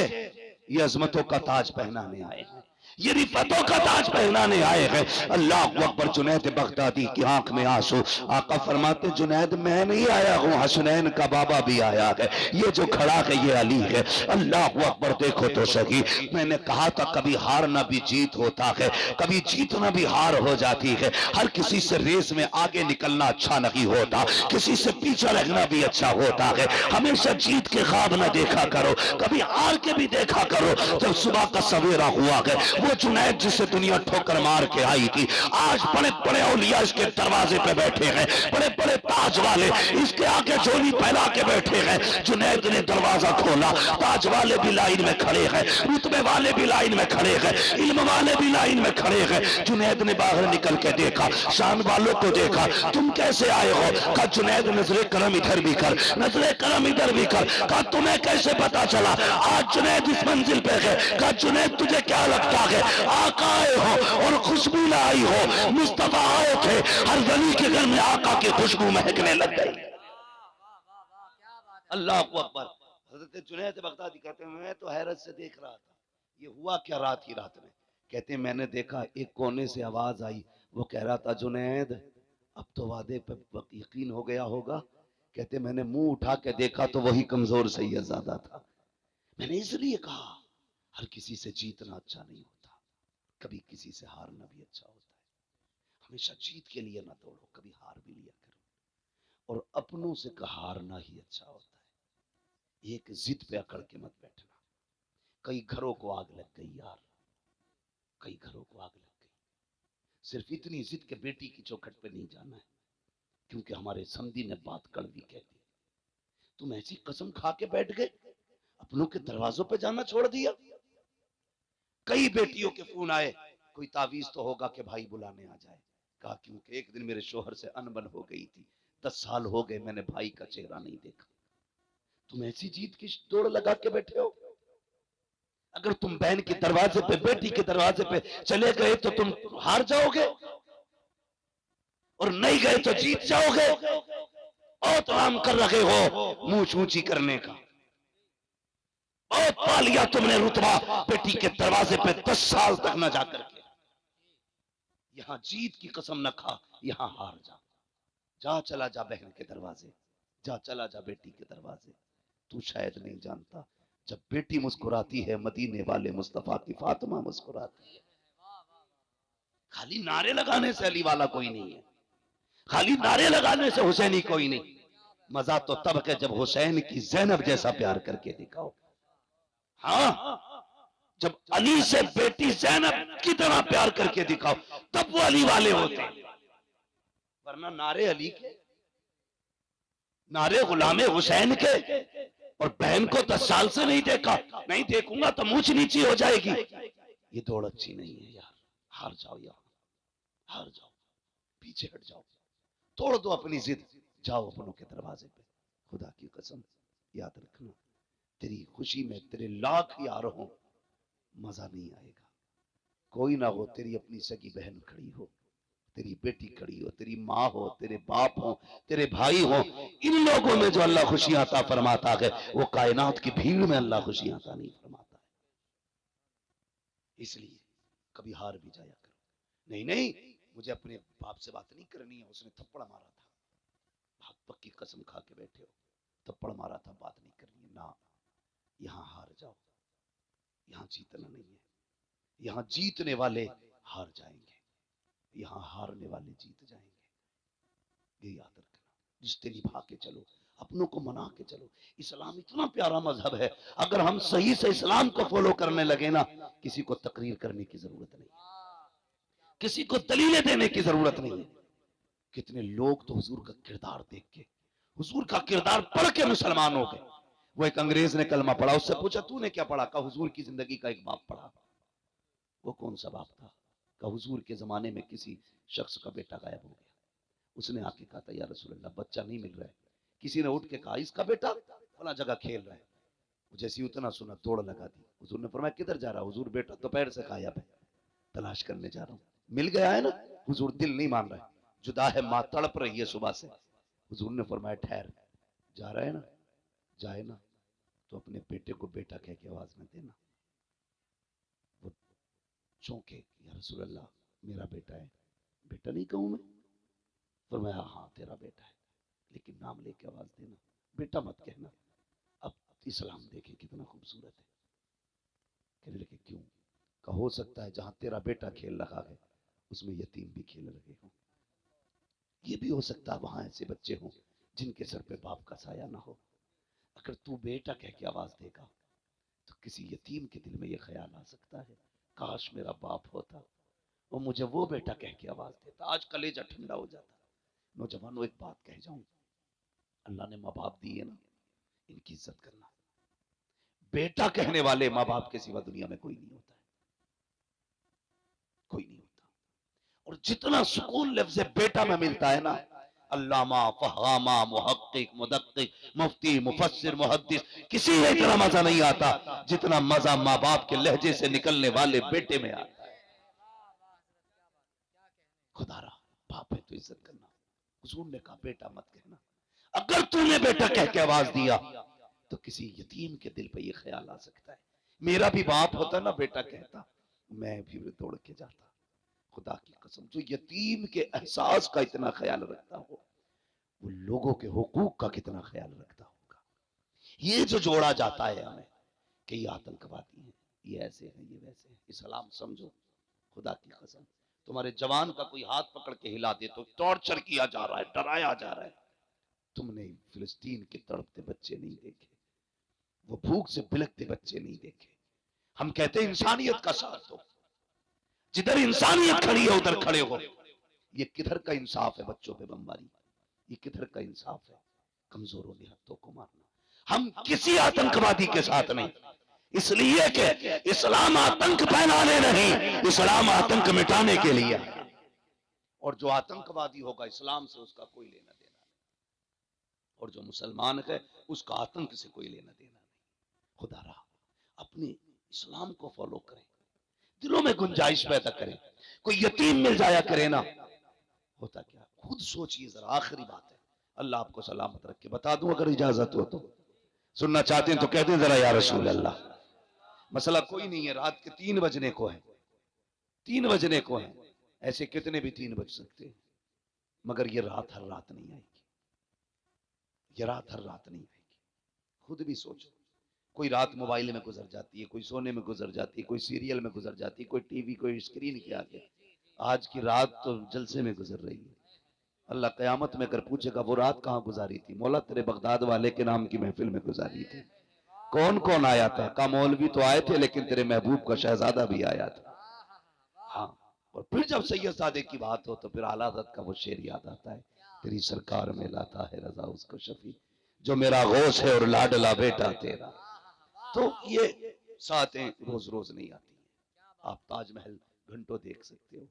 ये अजमतों का ताज पहनाने आए हैं, ये रिफतों का ताज पहनाने आए हैं। अल्लाह अकबर। जुनैद बगदादी की आंख में आंसू। आका फरमाते जुनैद मैं नहीं आया हूँ, हसनैन का बाबा भी आया है, ये जो खड़ा है ये अली है। अल्लाह अकबर। देखो तो सही, मैंने कहा था कभी हारना भी जीत होता है, कभी जीतना भी हार हो जाती है। हर किसी से रेस में आगे निकलना अच्छा नहीं होता, किसी से पीछे रहना भी अच्छा होता है। हमेशा जीत के ख्वाब न देखा करो, कभी हार के भी देखा करो। जब सुबह का सवेरा हुआ है, वो जुनैद जिसे दुनिया ठोकर मार के आई थी, आज बड़े बड़े औलिया इसके दरवाजे पे बैठे हैं, बड़े बड़े ताज वाले इसके आगे झोली फैला के बैठे हैं। जुनैद ने दरवाजा खोला, ताज वाले भी लाइन में खड़े हैं, रुतबे वाले भी लाइन में खड़े हैं, इल्म वाले भी लाइन में खड़े हैं। जुनैद ने बाहर निकल के देखा, शान वालों को देखा, तुम कैसे आए हो? कहा जुनैद नजरे करम इधर भी कर, नजरे करम इधर भी कर। कहा तुम्हें कैसे पता चला आज जुनैद इस मंजिल पे है? कहा जुनैद तुझे क्या लगता है आका आए हो और खुशबू लाई हो? मुस्तफा आए थे, हर वली के घर में आका की खुशबू महकने लग गई। अल्लाह अकबर। हजरत जुनैद बगदादी कहते हैं मैं तो हैरत से देख रहा था, ये हुआ क्या रात ही रात में। कहते हैं मैंने देखा एक कोने से आवाज आई, वो कह रहा था जुनैद अब तो वादे पे यकीन हो गया होगा। कहते मैंने मुंह उठा के देखा तो वही कमजोर सैयदजादा था। मैंने इसलिए कहा हर किसी से जीतना अच्छा नहीं होता, कभी किसी से हारना भी अच्छा होता है। हमेशा जीत के लिए ना दौड़ो, कभी हार भी लिया करो। और अपनों से हारना ही अच्छा होता है। एक जिद पे अकड़ के मत बैठना। कई घरों को आग लग गई यार, कई घरों को आग लग गई। सिर्फ इतनी जिद के बेटी की चौखट पे नहीं जाना है, क्योंकि हमारे समधी ने बात कड़वी कह दी। तुम ऐसी कसम खा के बैठ गए, अपनों के दरवाजों पे जाना छोड़ दिया। कई बेटियों के फोन आए, कोई तावीज तो होगा कि भाई बुलाने आ जाए। कहा क्योंकि एक दिन मेरे शोहर से अनबन हो गई थी, 10 साल हो गए मैंने भाई का चेहरा नहीं देखा। तुम ऐसी जीत की दौड़ लगा के बैठे हो। अगर तुम बहन के दरवाजे पे, बेटी के दरवाजे पे चले गए तो तुम हार जाओगे, और नहीं गए तो जीत जाओगे। बहुत आराम कर रहे हो मुंह ऊंची करने का, बहुत पा लिया तुमने रुतबा बेटी के दरवाजे पे 10 साल तक न जाकर के। यहां जीत की कसम न खा, यहां हार जा। जा चला जा बहन के दरवाजे, जा चला जा बेटी के दरवाजे। तू शायद नहीं जानता, जब बेटी मुस्कुराती है मदीने वाले मुस्तफा की फातिमा मुस्कुराती है। खाली नारे लगाने से अली वाला कोई नहीं है, खाली नारे लगाने से हुसैनी कोई नहीं। मजा तो तब है जब हुसैन की ज़ैनब जैसा प्यार करके दिखाओ। हाँ, जब अली से बेटी ज़ैनब की तरह प्यार करके दिखाओ, तब वो अली वाले होते। वरना नारे अली के, नारे गुलामे हुसैन के, और बहन को 10 साल से नहीं देखा, नहीं देखूंगा तो मुंह नीची हो जाएगी। ये दौड़ अच्छी नहीं है यार। हार जाओ यार, हार जाओ, पीछे हट जाओ, तोड़ दो अपनी जिद, जाओ अपनों के दरवाजे पे। खुदा की कसम याद रखना, तेरी खुशी में तेरे लाख यार हो, मजा नहीं आएगा। कोई ना हो, तेरी अपनी सगी बहन खड़ी हो, तेरी बेटी खड़ी हो, तेरी माँ हो, तेरे बाप हो, तेरे भाई हो, इन लोगों में जो अल्लाह खुशियां अता फरमाता है, वो कायनात की भीड़ में अल्लाह खुशियां अता नहीं फरमाता है। इसलिए कभी हार भी जाया करो। नहीं नहीं, मुझे अपने बाप से बात नहीं करनी है, उसने थप्पड़ मारा था, भाग पक्की कसम खा के बैठे हो, थप्पड़ मारा था, बात नहीं करनी है ना। यहां हार जाओ, यहां जीतना नहीं है। यहां जीतने वाले हार जाएंगे, यहां हारने वाले जीत जाएंगे। ये याद रखना। रिश्ते निभा के चलो, अपनों को मना के चलो। इस्लाम इतना प्यारा मजहब है, अगर हम सही से इस्लाम को फॉलो करने लगे ना, किसी को तकरीर करने की जरूरत नहीं, किसी को दलीलें देने की जरूरत नहीं है। कितने लोग तो हुजूर का किरदार देख के, हुजूर का किरदार पढ़ के मुसलमान हो गए। वो एक अंग्रेज ने कलमा पढ़ा, उससे पूछा तूने क्या पढ़ा? कहा हुजूर की जिंदगी का एक बाप पढ़ा। वो कौन सा बाप था? कहा हुजूर के जमाने में किसी शख्स का बेटा गायब हो गया। उसने आके कहा था या रसूलल्लाह बच्चा नहीं मिल रहा है। किसी ने उठ के कहा इसका बेटा फला जगह खेल रहा है। जैसे उतना सुना दौड़ लगा दी। हुजूर ने फरमाया किधर जा रहा? हुजूर बेटा दोपहर से गायब है, तलाश करने जा रहा हूँ। मिल गया है ना? हुजूर दिल नहीं मान रहा है, जुदा है माँ, तड़प रही है सुबह से। हुजूर ने फरमाया ठहर, जा रहा है ना, जाए ना, तो अपने बेटे को बेटा कह के आवाज में देना, वो चौंके, या रसूल अल्लाह मेरा बेटा है। बेटा नहीं कहूं मैं? फरमाया हाँ तेरा बेटा है, लेकिन नाम लेके आवाज देना, बेटा मत कहना। अब इस्लाम देखे कितना खूबसूरत है। कहने लगे क्यों? का हो सकता है जहां तेरा बेटा खेल रहा है उसमें यतीम भी खेल रहे हो, ये भी हो सकता है वहां ऐसे बच्चे हों जिनके सर पे बाप का साया ना हो। अगर तू बेटा कह के आवाज देगा तो किसी यतीम के दिल में ये ख्याल आ सकता है, काश मेरा बाप होता वो मुझे वो बेटा कह के आवाज देता, आज कलेजा ठंडा हो जाता। नौजवानों एक बात कह जाऊं, अल्लाह ने माँ बाप दिए ना, इनकी इज्जत करना। बेटा कहने वाले माँ बाप के सिवा दुनिया में कोई नहीं होता है, कोई नहीं होता। और जितना सुकून लफ्ज़ बेटा में मिलता है ना, अल्लामा, फहामा, मुहक्किक, मुदक्किक, मुफ्ती, मुफस्सिर, मुहद्दिस, किसी में इतना मजा नहीं आता जितना मजा माँ बाप के लहजे से निकलने वाले बेटे में आता है। खुदारा बाप है तो इज्जत करना। हुजूर ने कहा बेटा मत कहना। अगर तूने बेटा कह के आवाज दिया तो किसी यतीम के दिल पे ये ख्याल आ सकता है, मेरा भी बाप होता ना बेटा कहता, मैं भी दौड़ के जाता। खुदा की कसम, जो यतीम के एहसास का इतना ख्याल रखता हो वो लोगों के हुकूक का कितना ख्याल रखता होगा। ये जो जोड़ा जाता है हमें कि ये आतंकवादी हैं, ये ऐसे हैं, ये वैसे हैं, इस्लाम समझो। खुदा की कसम, तुम्हारे जवान का कोई हाथ पकड़ के हिला दे तो टॉर्चर किया जा रहा है, डराया जा रहा है। तुमने फिलिस्तीन के तड़पते बच्चे नहीं देखे, वो भूख से बिलखते बच्चे नहीं देखे। हम कहते हैं इंसानियत का साथ दो, जिधर इंसानियत खड़ी है उधर खड़े हो। ये किधर का इंसाफ है बच्चों पे बमबारी? ये किधर का इंसाफ है कमजोरों निहत्तों को मारना? हम किसी आतंकवादी के साथ नहीं, इसलिए कि इस्लाम आतंक फैलाने नहीं, इस्लाम आतंक मिटाने के लिए। और जो आतंकवादी होगा इस्लाम से उसका कोई लेना देना नहीं, और जो मुसलमान है उसका आतंक से कोई लेना देना नहीं। खुदा रहा अपने इस्लाम को फॉलो करें, दिलों में गुंजाइश पैदा करें। कोई यतीम मिल जाया करे ना, होता क्या खुद सोचिए जरा। आखिरी बात है, अल्लाह आपको सलामत रख के बता दूं, अगर इजाजत हो तो सुनना चाहते हैं तो कहते हैं जरा या रसूल अल्लाह। मसला कोई नहीं है, रात के 3 बजने को है, 3 बजने को है, ऐसे कितने भी 3 बज सकते हैं, मगर ये रात हर रात नहीं आएगी, ये रात हर रात नहीं आएगी। खुद भी सोचो, कोई रात मोबाइल में गुजर जाती है, कोई सोने में गुजर जाती है, कोई सीरियल में गुजर जाती है, कोई टीवी, कोई स्क्रीन के आगे। आज की रात तो जलसे में गुजर रही है। अल्लाह कयामत में कर पूछेगा वो रात कहाँ गुजारी थी? मौला तेरे बगदाद वाले के नाम की महफिल में गुजारी थी। कौन कौन आया था? का मौलवी तो आए थे, लेकिन तेरे महबूब का शहजादा भी आया था। हाँ, और फिर जब सैयद सादे की बात हो तो फिर आला हज़रत का वो शेर याद आता है, तेरी सरकार में लाता है रजा उसको शफी, जो मेरा गौस है और लाडला बेटा तेरा। तो ये सातें रोज रोज नहीं आती है। आप ताजमहल घंटों देख सकते हो,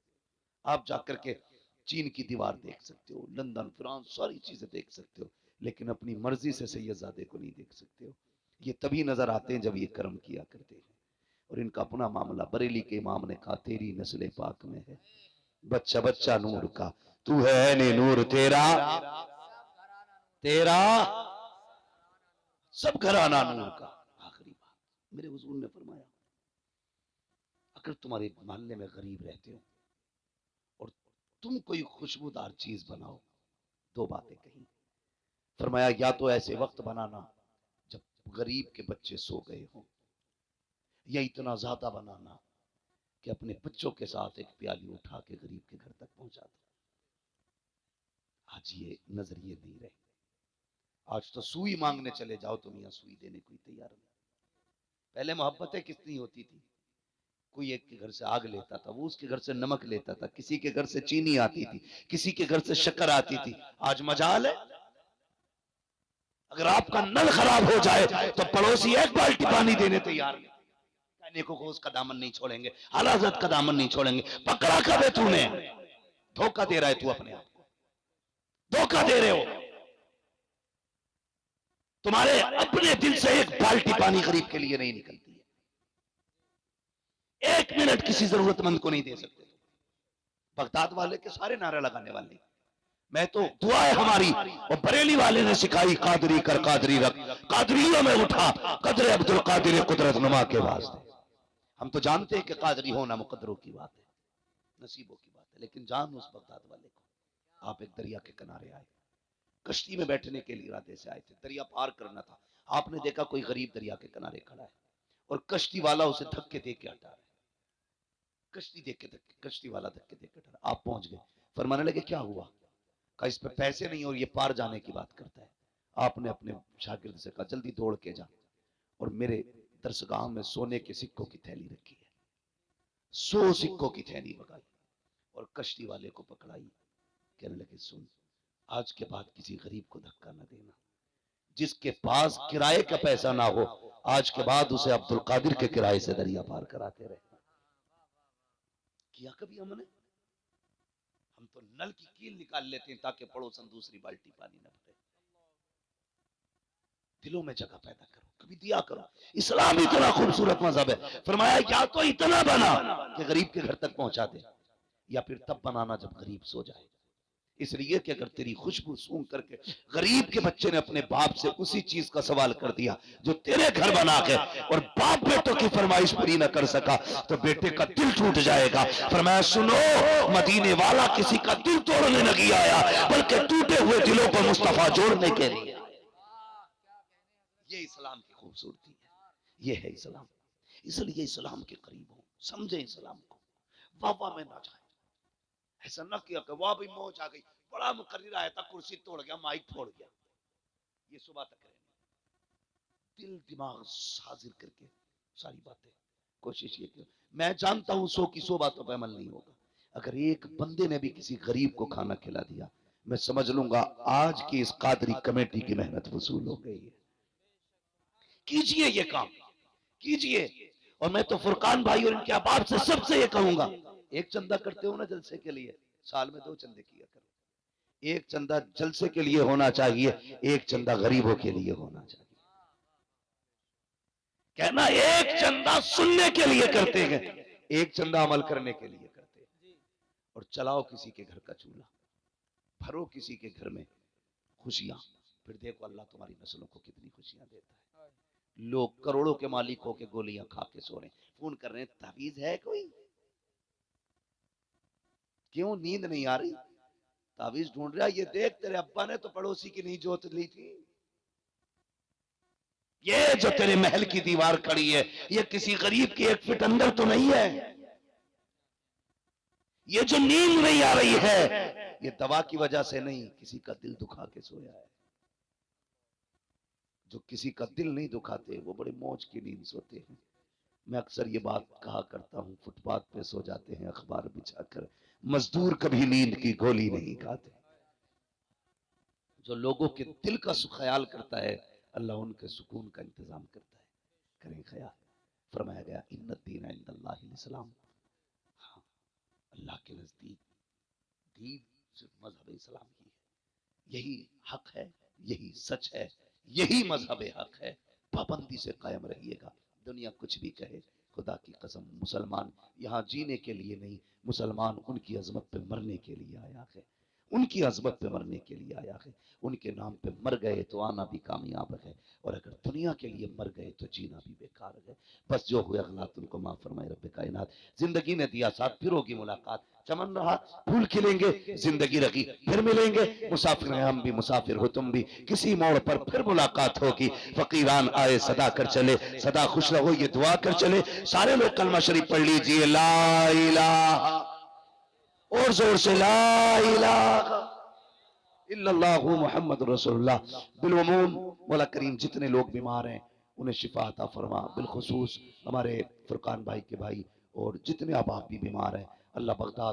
आप जाकर के चीन की दीवार देख सकते हो, लंदन, फ्रांस, सारी चीजें देख सकते हो, लेकिन अपनी मर्जी से सैयदजादे को नहीं देख सकते हो। ये तभी नजर आते हैं जब ये कर्म किया करते हैं। और इनका अपना मामला, बरेली के इमाम ने कहा तेरी नस्ल पाक में है बच्चा बच्चा नूर का, तू है ने नूर तेरा, तेरा सब घराना नूर का। आखिरी बात मेरे हुजूर ने फरमाया, अगर तुम्हारे मोहल्ले में गरीब रहते हो और तुम कोई खुशबूदार चीज बनाओ, 2 बातें कही। फरमाया या तो ऐसे वक्त बनाना जब गरीब के बच्चे सो गए हों, या इतना ज्यादा बनाना कि अपने बच्चों के साथ एक प्याली उठा के गरीब के घर तक पहुंचा दो। आज ये नजरिए नहीं रहे। आज तो सुई मांगने चले जाओ तो मियां सुई देने को तैयार नहीं। पहले मोहब्बतें कितनी होती थी, कोई एक के घर से आग लेता था, वो उसके घर से नमक लेता था, किसी के घर से चीनी आती थी, किसी के घर से शक्कर आती थी। आज मजाल है, अगर आपका नल खराब हो जाए तो पड़ोसी 1 बाल्टी पानी देने तैयार नहीं। कहने को उसका दामन नहीं छोड़ेंगे, आला हज़रत का दामन नहीं छोड़ेंगे। पकड़ा कब है तूने? धोखा दे रहा है तू अपने आप को, धोखा दे रहे हो। तुम्हारे अपने दिल से 1 बाल्टी पानी गरीब के लिए नहीं निकलती है, 1 मिनट किसी जरूरतमंद को नहीं दे सकते। बगदाद वाले के सारे नारा लगाने वाले, मैं तो दुआ है हमारी और बरेली वाले ने सिखाई, कादरी कर कादरी रख, कादरियों में उठा कदर अब्दुल कादिर कुदरत नुमा के वास्ते। हम तो जानते हैं कि कादरी होना मुकद्दरों की बात है, नसीबों की बात है, लेकिन जान उस बगदाद वाले को। आप एक दरिया के किनारे आए, कश्ती में बैठने के लिए इरादे से आए थे, दरिया पार करना था। आपने देखा कोई गरीब दरिया के किनारे खड़ा है और कश्ती वाला उसे धक्के दे के हटा रहा है, कश्ती वाला धक्के दे के हटा रहा। आप पहुंच गए, फरमाने लगे क्या हुआ? कहा इस पे पैसे नहीं और ये पार जाने की बात करता है। आपने अपने शागिर्द से कहा जल्दी दौड़ के जा और मेरे दरसगाह में सोने के सिक्कों की थैली रखी है, 100 सिक्कों की थैली मंगाई और कश्ती वाले को पकड़ाई। कहने लगे सुन, आज के बाद किसी गरीब को धक्का न देना, जिसके पास किराए का पैसा ना हो आज के बाद उसे अब्दुल कादिर के किराए से दरिया पार कराते रहना। किया कभी हमने? हम तो नल की कील निकाल लेते हैं ताकि पड़ोसन दूसरी बाल्टी पानी न भरे। दिलों में जगह पैदा करो, कभी दिया करो। इस्लाम इतना खूबसूरत मजहब है, फरमाया या तो इतना बना कि गरीब के घर तक पहुंचा दे, या फिर तब बनाना जब गरीब सो जाए। इसलिए कि अगर तेरी खुशबू सूंघ करके गरीब के बच्चे ने अपने बाप से उसी चीज का सवाल कर दिया जो तेरे घर बना के, और बाप बेटों की फरमाइश पूरी न कर सका तो बेटे का दिल टूट जाएगा। फरमाया सुनो, मदीने वाला किसी का दिल तोड़ने नहीं आया बल्कि टूटे हुए दिलों को मुस्तफा जोड़ने के लिए। ये इस्लाम की खूबसूरती है, ये है इस्लाम। इसलिए इस्लाम के करीब हो, समझे इस्लाम को, वाह में ना जाए। ऐसा ना किया कि वाह भाई मौज आ गई, बड़ा मुकर्रिर आया था, कुर्सी तोड़ गया, माइक फोड़ गया। ये सुबह तक रहने, दिल दिमाग हाजिर करके सारी बातें कोशिश ये की। मैं जानता हूं 100 की 100 बातों पर अमल नहीं होगा। अगर एक बंदे ने भी किसी गरीब को खाना खिला दिया, मैं समझ लूंगा आज की इस कादरी कमेटी की मेहनत वसूल हो गई है। कीजिए ये काम, कीजिए। और मैं तो फुरकान भाई और इनके अहबाब से सबसे ये कहूंगा, एक चंदा करते हो ना जलसे के लिए, साल में 2 चंदे किया करो। एक चंदा जलसे के लिए होना चाहिए, एक चंदा गरीबों के लिए होना चाहिए। कहना एक चंदा सुनने के लिए करते हैं, एक चंदा अमल करने के लिए करते हैं। और चलाओ किसी के घर का चूल्हा, भरो किसी के घर में खुशियां, फिर देखो अल्लाह तुम्हारी नस्लों को कितनी खुशियां देता है। लोग करोड़ों के मालिक होके गोलियां खा के सो रहे हैं, फोन कर रहे हैं तावीज है कोई? क्यों नींद नहीं आ रही? तावीज ढूंढ रहा, ये देख तेरे अब्बा ने तो पड़ोसी की नहीं जोत ली थी। ये जो तेरे महल की दीवार खड़ी है, ये किसी गरीब के 1 फीट अंदर तो नहीं है। ये जो नींद नहीं आ रही है, ये दवा की वजह से नहीं, किसी का दिल दुखा के सोया है। जो किसी का दिल नहीं दुखाते वो बड़े मौज की नींद सोते हैं। मैं अक्सर ये बात कहा करता हूँ, फुटपाथ पे सो जाते हैं अखबार बिछाकर, मजदूर कभी नींद की गोली नहीं खाते। जो लोगों के दिल का ख्याल करता है, अल्लाह उनके सुकून का इंतजाम करता है। करें ख्याल। फरमाया गया इन्नद दीन इंदल्लाहिल इस्लाम, हाँ अल्लाह के नजदीक दीन सिर्फ मजहब इस्लाम ही है। यही हक है, यही सच है, यही मजहब हक है। पाबंदी से कायम रहिएगा, दुनिया कुछ भी कहे। खुदा की कसम, मुसलमान यहाँ जीने के लिए नहीं, मुसलमान उनकी अजमत पे मरने के लिए आया है, उनकी अजमत पे मरने के लिए आया है। उनके नाम पे मर गए तो आना भी कामयाब है, और अगर दुनिया के लिए मर गए तो जीना भी बेकार है। बस जो हुआ गलत उनको माफ फरमाए रब्बे कायनात। जिंदगी ने दिया साथ, फिर होगी मुलाकात। चमन रहा फूल खिलेंगे, जिंदगी रही फिर मिलेंगे। मुसाफिर हैं हम भी, मुसाफिर हो तुम भी, किसी मोड़ पर फिर मुलाकात होगी। फकीरान आए सदा कर चले, सदा खुश रहो ये दुआ कर चले। सारे लोग कलमा शरीफ पढ़ लीजिए, ला इलाहा, और जोर से ला इलाहा इल्लल्लाहु मुहम्मद रसूलुल्लाह। बिलउमूम मौला करीम जितने लोग बीमार हैं उन्हें शिफा अता फरमा, बिलखुसूस हमारे फुरकान भाई के भाई और जितने अहबाब भी बीमार हैं, अल्लाह बगदाद